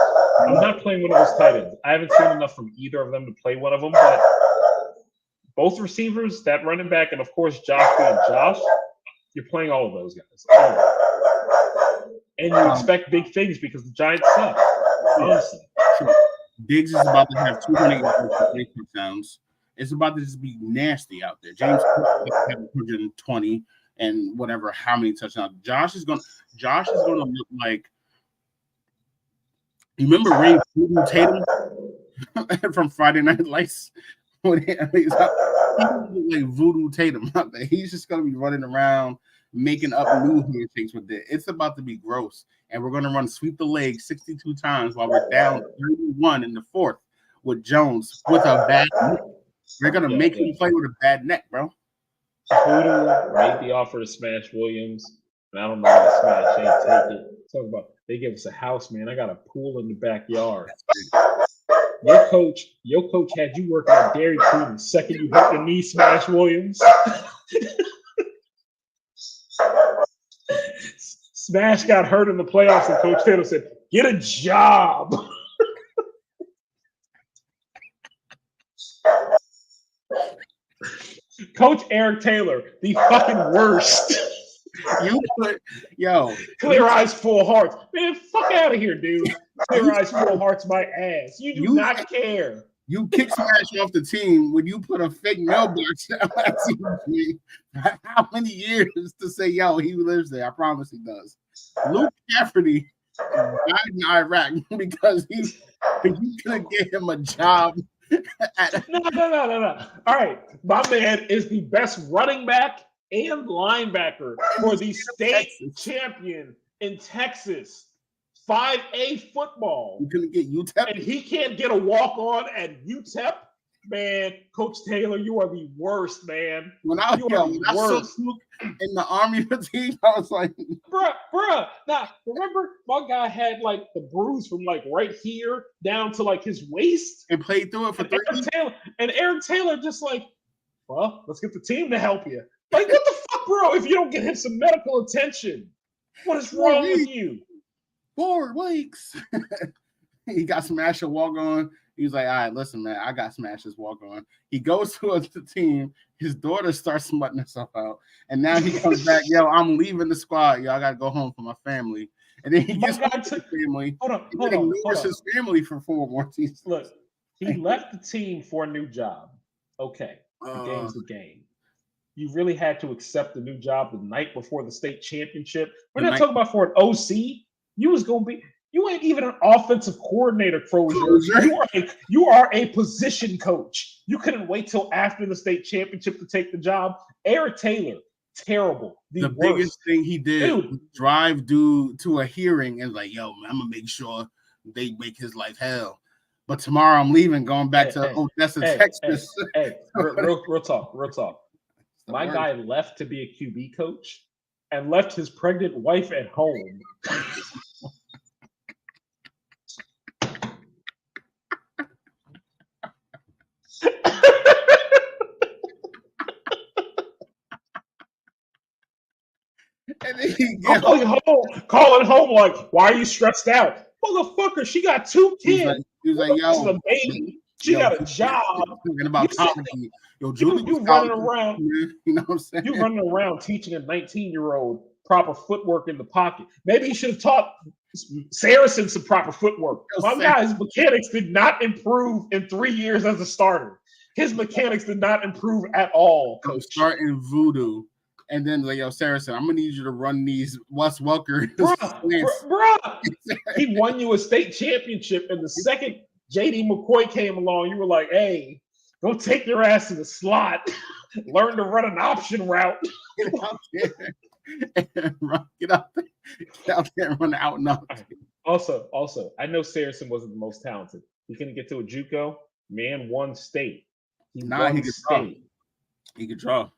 I'm not playing one of those tight ends. I haven't seen enough from either of them to play one of them, but both receivers, that running back, and of course Josh being Josh, you're playing all of those guys. And you expect big things because the Giants suck. Honestly. Sure. Diggs is about to have 200 touchdowns. It's about to just be nasty out there. James Cook have 120 and whatever, how many touchdowns. Josh is gonna look like. You remember Ray Voodoo Tatum from Friday Night Lights? He's like Voodoo Tatum out there. He's just gonna be running around making up new handshakes with it. It's about to be gross. And we're going to run sweep the leg 62 times while we're down 31 in the 4th with Jones with a bad neck. They're going to make him play with a bad neck, bro. Voodoo made the offer to Smash Williams, and I don't know why Smash ain't take it. Talk about they give us a house, man. I got a pool in the backyard. Your coach had you working at Dairy Queen the second you hit the knee, Smash Williams. Smash got hurt in the playoffs, and Coach Taylor said, "Get a job." Coach Eric Taylor, the fucking worst. Clear eyes, full hearts. Man, fuck out of here, dude. Clear eyes, full hearts, my ass. You do not care. You kick Smash off the team when you put a fake mailbox on TV. How many years to say, yo, he lives there? I promise he does. Luke Cafferty died in Iraq because he couldn't get him a job. No. All right. My man is the best running back and linebacker for the state champion in Texas. 5A football. You couldn't get UTEP? And he can't get a walk-on at UTEP? Man, Coach Taylor, you are the worst, man. When I saw Luke in the Army team, I was like, bruh. Now, remember, my guy had like the bruise from like right here down to like his waist. And played through it for 3 years. And Eric Taylor just like, well, let's get the team to help you. Like, what the fuck, bro, if you don't get him some medical attention? What is wrong with you? 4 weeks. He got Smash a walk on. He was like, all right, listen, man, I got Smash's walk on. He goes towards the team. His daughter starts smutting herself out. And now he comes back, yo, I'm leaving the squad. Yo, I got to go home for my family. And then he gets back to the family. Hold on. His family for 4 more seasons. Look, he left the team for a new job. Okay, the game's the game. You really had to accept the new job the night before the state championship. We're not talking about for an OC. You ain't even an offensive coordinator, Crozier. You are a position coach. You couldn't wait till after the state championship to take the job. Eric Taylor, terrible. The worst. biggest thing he did Dude. was drive dude to a hearing and like, yo, man, I'm gonna make sure they make his life hell. But tomorrow I'm leaving, going back to Odessa, Texas. Real talk. My guy left to be a QB coach and left his pregnant wife at home. And then he calling home like, why are you stressed out? Motherfucker, she got 2 kids. He was like, yo, a baby. She got a job. Talking about college. Yo, Julie you running around. You know what I'm saying? You running around teaching a 19-year-old proper footwork in the pocket. Maybe you should have taught Saracen some proper footwork. My guy's mechanics did not improve in 3 years as a starter. His mechanics did not improve at all. Coach. Starting voodoo. And then like, yo, Saracen, I'm gonna need you to run these Wes Welker. Bruh. He won you a state championship, and the second JD McCoy came along, you were like, hey, go take your ass to the slot. Learn to run an option route. Get out there and run out and out. Also, I know Saracen wasn't the most talented. He couldn't get to a JUCO. Man won state. He could state. He could draw.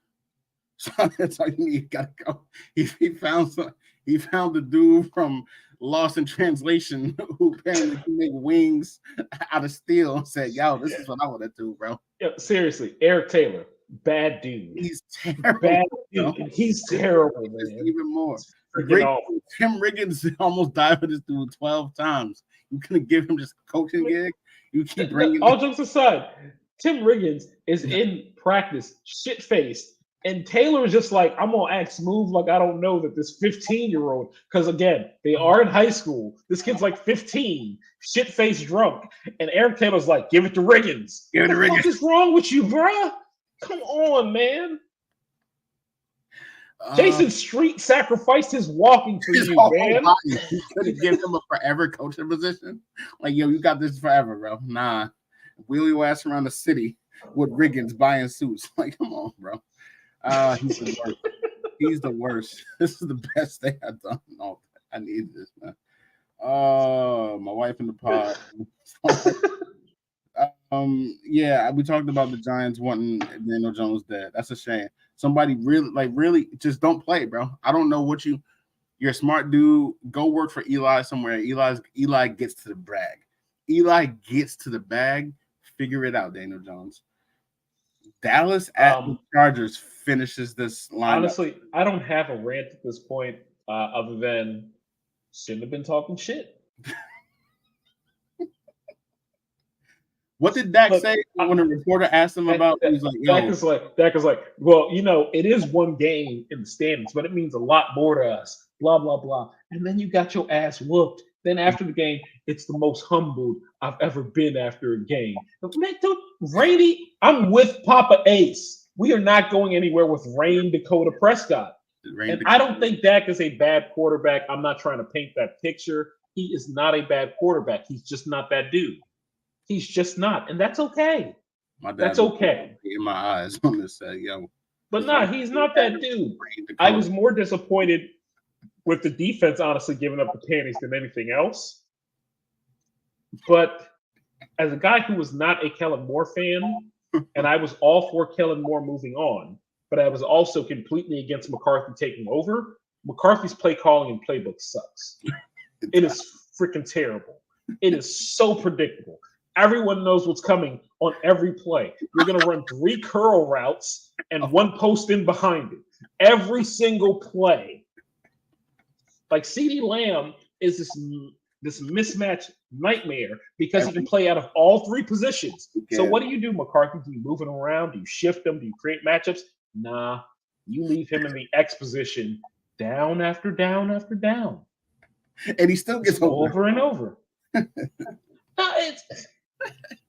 So that's all you need. You gotta go. He found the dude from Lost in Translation who apparently can make wings out of steel and said, yo, this is what I want to do, bro. Yeah, seriously, Eric Taylor, bad dude. He's terrible. Bad dude. He's terrible, man. Even more. Tim Riggins almost died with this dude 12 times. You couldn't give him just a coaching gig. You keep bringing all jokes aside, Tim Riggins is in practice, shit-faced. And Taylor is just like, I'm going to act smooth like I don't know that this 15-year-old, because again, they are in high school. This kid's like 15, shit-faced drunk. And Eric Taylor's like, give it to Riggins. What the fuck is wrong with you, bruh? Come on, man. Jason Street sacrificed his walking for you, man. You couldn't give him a forever coaching position. Like, yo, you got this forever, bro. Nah. Wheel your ass around the city with Riggins buying suits. Like, come on, bro. He's the worst. He's the worst. This is the best thing I've done. No, I need this, man. My wife in the pod. Yeah, we talked about the Giants wanting Daniel Jones dead. That's a shame. Somebody really just don't play, bro. I don't know what you're a smart dude. Go work for Eli somewhere. Eli gets to the bag. Eli gets to the bag. Figure it out, Daniel Jones. Dallas at the Chargers finishes this line. Honestly, I don't have a rant at this point other than shouldn't have been talking shit. What did Dak say when a reporter asked him about it? He's like, yo. Dak is like, well, it is one game in the standings, but it means a lot more to us. Blah, blah, blah. And then you got your ass whooped. Then after the game, it's the most humbled I've ever been after a game. Man, dude, Rainey, I'm with Papa Ace. We are not going anywhere with Rain Dakota Prescott. I don't think Dak is a bad quarterback. I'm not trying to paint that picture. He is not a bad quarterback. He's just not that dude. He's just not. And that's okay. That's okay. In my eyes on this, yo. But he's not that dude. I was more disappointed with the defense, honestly, giving up the panties than anything else. But as a guy who was not a Kellen Moore fan, and I was all for Kellen Moore moving on, but I was also completely against McCarthy taking over, McCarthy's play calling and playbook sucks. It is freaking terrible. It is so predictable. Everyone knows what's coming on every play. You're going to run 3 curl routes and 1 post in behind it. Every single play. Like CeeDee Lamb is this mismatch nightmare because he can play out of all 3 positions. So what do, McCarthy? Do you move him around? Do you shift them? Do you create matchups? Nah. You leave him in the X position down after down after down. And he still gets over and over. No,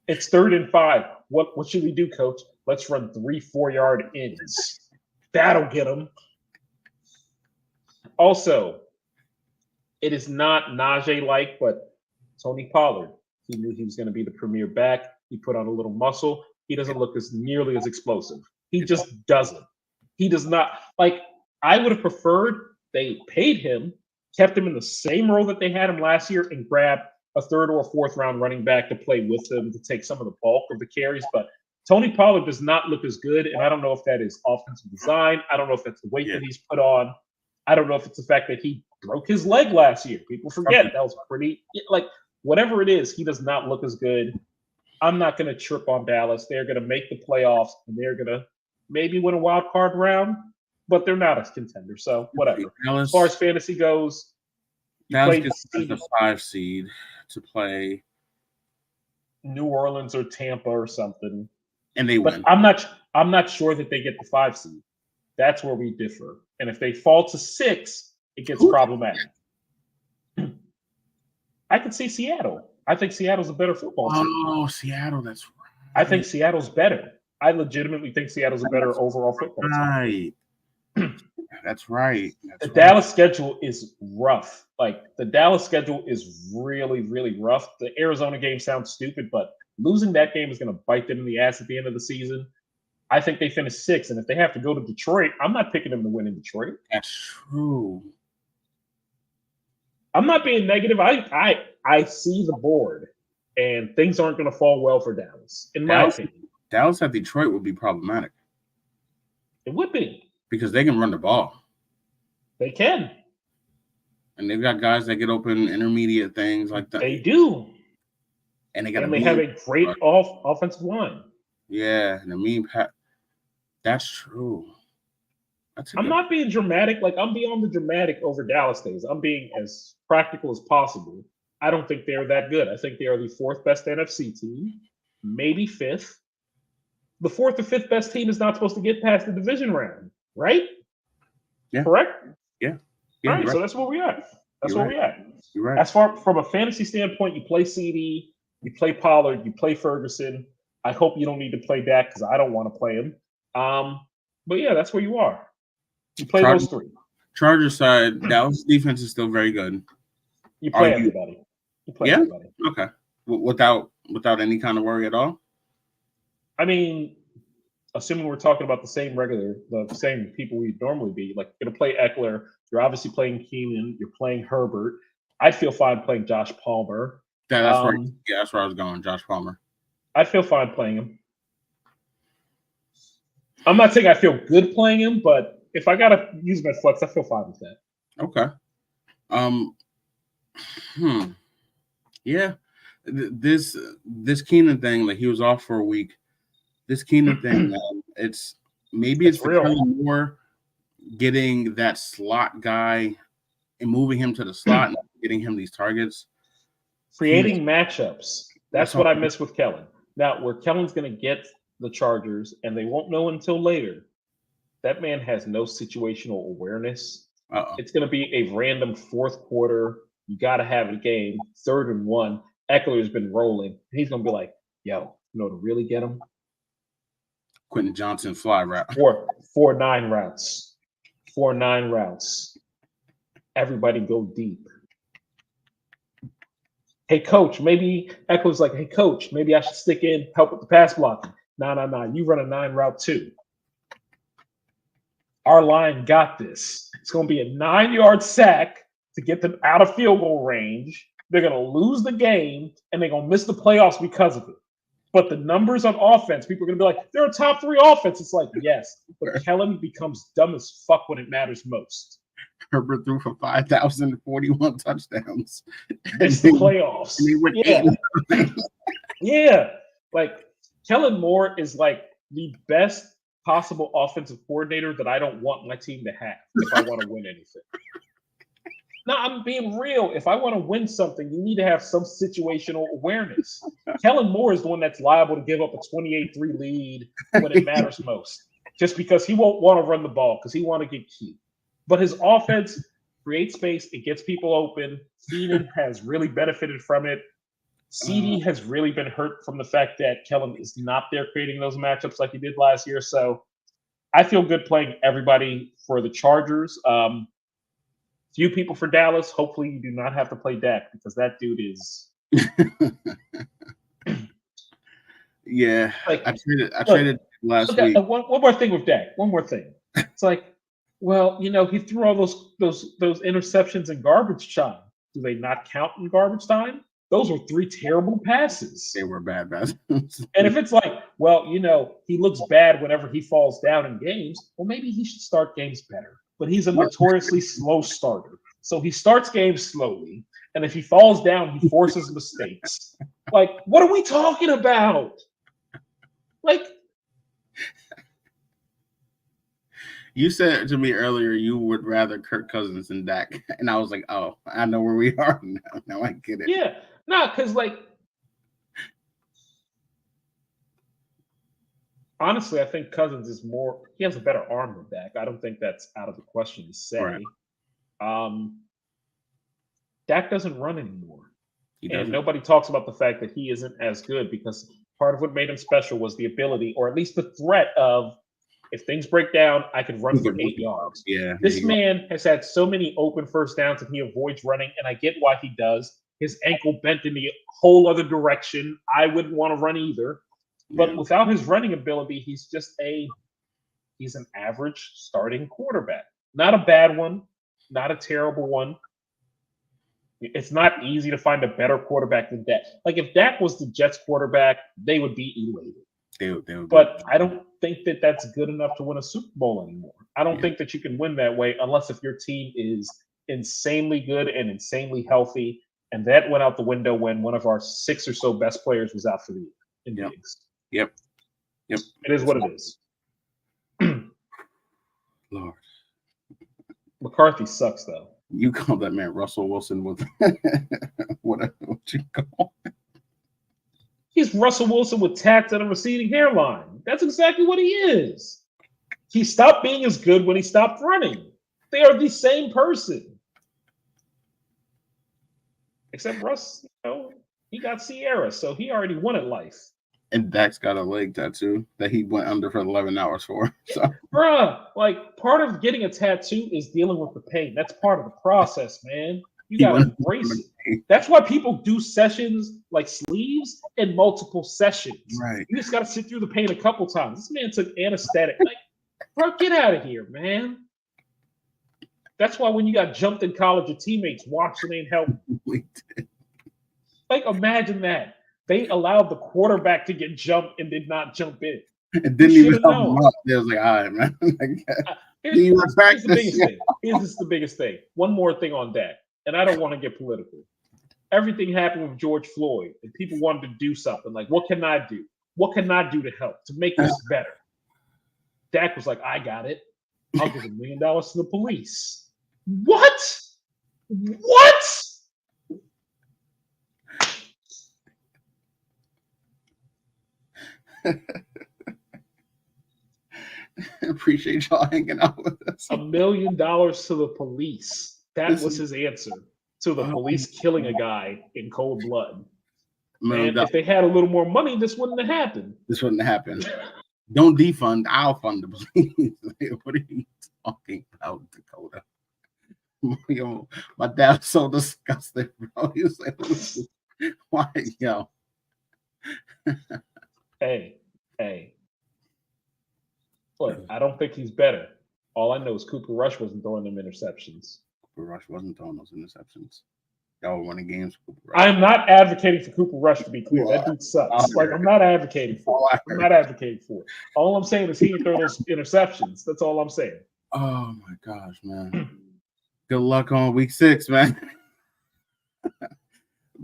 it's 3rd and 5. What should we do, coach? Let's run 3 4-yard ins. That'll get him. Also, it is not Najee-like, but Tony Pollard. He knew he was going to be the premier back. He put on a little muscle. He doesn't look nearly as explosive. He just doesn't. He does not. Like, I would have preferred they paid him, kept him in the same role that they had him last year, and grabbed a third or a fourth round running back to play with them to take some of the bulk of the carries. But Tony Pollard does not look as good, and I don't know if that is offensive design. I don't know if that's the weight that he's put on. I don't know if it's the fact that he broke his leg last year. People forget that was pretty like whatever it is. He does not look as good. I'm not going to trip on Dallas. They're going to make the playoffs, and they're going to maybe win a wild card round, but they're not a contender. So whatever. As far as fantasy goes, Dallas gets the 5 seed to play New Orleans or Tampa or something, and they win. I'm not sure that they get the 5 seed. That's where we differ. And if they fall to 6, it gets problematic. I could see Seattle. I think Seattle's a better football team. Oh, Seattle, that's right. I think Seattle's better. I legitimately think Seattle's a better overall football team. Right. That's right. The Dallas schedule is rough. Like, the Dallas schedule is really, really rough. The Arizona game sounds stupid, but losing that game is going to bite them in the ass at the end of the season. I think they finish 6th, and if they have to go to Detroit, I'm not picking them to win in Detroit. That's true. I'm not being negative. I see the board, and things aren't going to fall well for Dallas, in my opinion. Dallas at Detroit would be problematic. It would be. Because they can run the ball. They can. And they've got guys that get open intermediate things like that. They do. And they have a great offensive line. Yeah, and that's true. I'm not being dramatic. Like, I'm beyond the dramatic over Dallas days. I'm being as practical as possible. I don't think they're that good. I think they are the 4th best NFC team, maybe 5th. The 4th or 5th best team is not supposed to get past the division round, right? Yeah. Correct? Yeah. All right, so that's where we are. That's where we are. You're right. As far from a fantasy standpoint, you play CD, you play Pollard, you play Ferguson. I hope you don't need to play Dak because I don't want to play him. But yeah, that's where you are. You play those 3. Chargers side, Dallas defense is still very good. You play everybody. You play everybody. Okay. Without any kind of worry at all? I mean, assuming we're talking about the same people we'd normally be, like, you're going to play Eckler. You're obviously playing Keenan. You're playing Herbert. I'd feel fine playing Josh Palmer. That's right. Yeah, that's where I was going, Josh Palmer. I'd feel fine playing him. I'm not saying I feel good playing him, but if I got to use my flex, I feel fine with that. Okay. Yeah. This Keenan thing, like, he was off for a week. This Keenan thing, it's real. More getting that slot guy and moving him to the slot and getting him these targets. Creating matchups. That's what I miss with Kellen. Now, where Kellen's going to get the Chargers, and they won't know until later, that man has no situational awareness. It's going to be a random 4th quarter. You got to have a game, 3rd and 1. Eckler's been rolling. He's going to be like, yo, you know, to really get him? Quentin Johnson fly route. 4-9 routes. 4-9 routes. Everybody go deep. Hey, coach, maybe Eckler's like, hey, coach, maybe I should stick in, help with the pass blocking. No. You run a 9 route too. Our line got this. It's going to be a 9-yard sack to get them out of field goal range. They're going to lose the game, and they're going to miss the playoffs because of it. But the numbers on offense, people are going to be like, they're a top 3 offense. It's like, yes, but Kellen becomes dumb as fuck when it matters most. Herbert threw for 5,041 touchdowns. It's the playoffs. Yeah. Like, Kellen Moore is like the best possible offensive coordinator that I don't want my team to have if I want to win anything. No, I'm being real. If I want to win something, you need to have some situational awareness. Kellen Moore is the one that's liable to give up a 28-3 lead when it matters most, just because he won't want to run the ball because he want to get key. But his offense creates space. It gets people open. Keenan has really benefited from it. CD has really been hurt from the fact that Kellen is not there creating those matchups like he did last year. So I feel good playing everybody for the Chargers. Few people for Dallas. Hopefully you do not have to play Dak because that dude is. Yeah, like, I traded last week. One more thing with Dak. One more thing. It's like Well, he threw all those interceptions in garbage time. Do they not count in garbage time? Those were three terrible passes. They were bad passes. And if it's like, well, he looks bad whenever he falls down in games, well, maybe he should start games better. But he's a notoriously slow starter. So he starts games slowly. And if he falls down, he forces mistakes. Like, what are we talking about? Like, you said to me earlier you would rather Kirk Cousins than Dak. And I was like, oh, I know where we are now. Now I get it. Yeah. No, because honestly, I think Cousins he has a better arm than Dak. I don't think that's out of the question to say. Right. Dak doesn't run anymore. He And doesn't. nobody talks about the fact that he isn't as good because part of what made him special was the ability, or at least the threat of, if things break down, I could run for 8 yards. Yeah. This man has had so many open first downs and he avoids running, and I get why he does. His ankle bent in the whole other direction. I wouldn't want to run either. But without his running ability, he's an average starting quarterback. Not a bad one, not a terrible one. It's not easy to find a better quarterback than Dak. Like, if Dak was the Jets quarterback, they would be elated. They would But I don't think that that's good enough to win a Super Bowl anymore. I don't think that you can win that way unless if your team is insanely good and insanely healthy. And that went out the window when one of our 6 or so best players was out for the year in Diggs. Yep. It is what it is. Lord. McCarthy sucks, though. You call that man Russell Wilson with what you call? He's Russell Wilson with tats and a receding hairline. That's exactly what he is. He stopped being as good when he stopped running. They are the same person. Except Russ, he got Sierra, so he already won at life. And Dak's got a leg tattoo that he went under for 11 hours for. So, bruh, part of getting a tattoo is dealing with the pain. That's part of the process, man. You gotta embrace it. That's why people do sessions like sleeves in multiple sessions. Right. You just gotta sit through the pain a couple times. This man took anesthetic. Bro, get out of here, man. That's why when you got jumped in college, your teammates watched and ain't help. Imagine that. They allowed the quarterback to get jumped and did not jump in. It didn't even help him up. They was like, all right, man. Here's the biggest thing. Here's the biggest thing. One more thing on Dak, and I don't want to get political. Everything happened with George Floyd, and people wanted to do something. Like, what can I do? What can I do to help, to make this better? Dak was like, I got it. I'll give $1 million to the police. What? What? Appreciate y'all hanging out with us. $1 million to the police. That was his answer to the police killing a guy in cold blood. Man, if they had a little more money, this wouldn't have happened. Don't defund. I'll fund the police. What are you talking about, Dakota? Yo, my dad's so disgusted, bro. He was like, why, yo? Hey. Look, I don't think he's better. All I know is Cooper Rush wasn't throwing them interceptions. Cooper Rush wasn't throwing those interceptions. Y'all were winning games. I'm not advocating for Cooper Rush, to be clear. That dude sucks. I'm not advocating for it. I'm not advocating for it. All I'm saying is he didn't throw those interceptions. That's all I'm saying. Oh, my gosh, man. Good luck on week 6, man.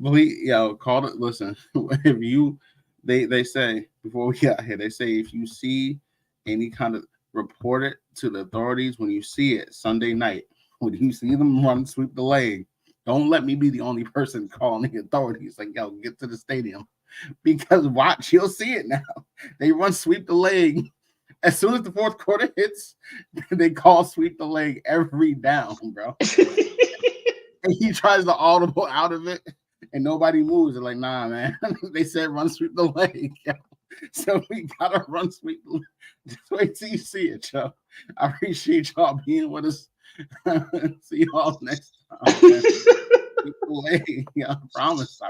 Call it. Listen, if you, they say, before we got here, they say if you see any kind of, report it to the authorities when you see it Sunday night. When you see them sweep the leg, don't let me be the only person calling the authorities. Like, yo, get to the stadium. Because watch, you'll see it now. They sweep the leg. As soon as the fourth quarter hits, they call sweep the leg every down, bro. And he tries to audible out of it, and nobody moves. They're like, nah, man. They said run sweep the leg. Yo. So we gotta run sweep. Just wait till you see it, yo. I appreciate y'all being with us. See y'all next time. I promise.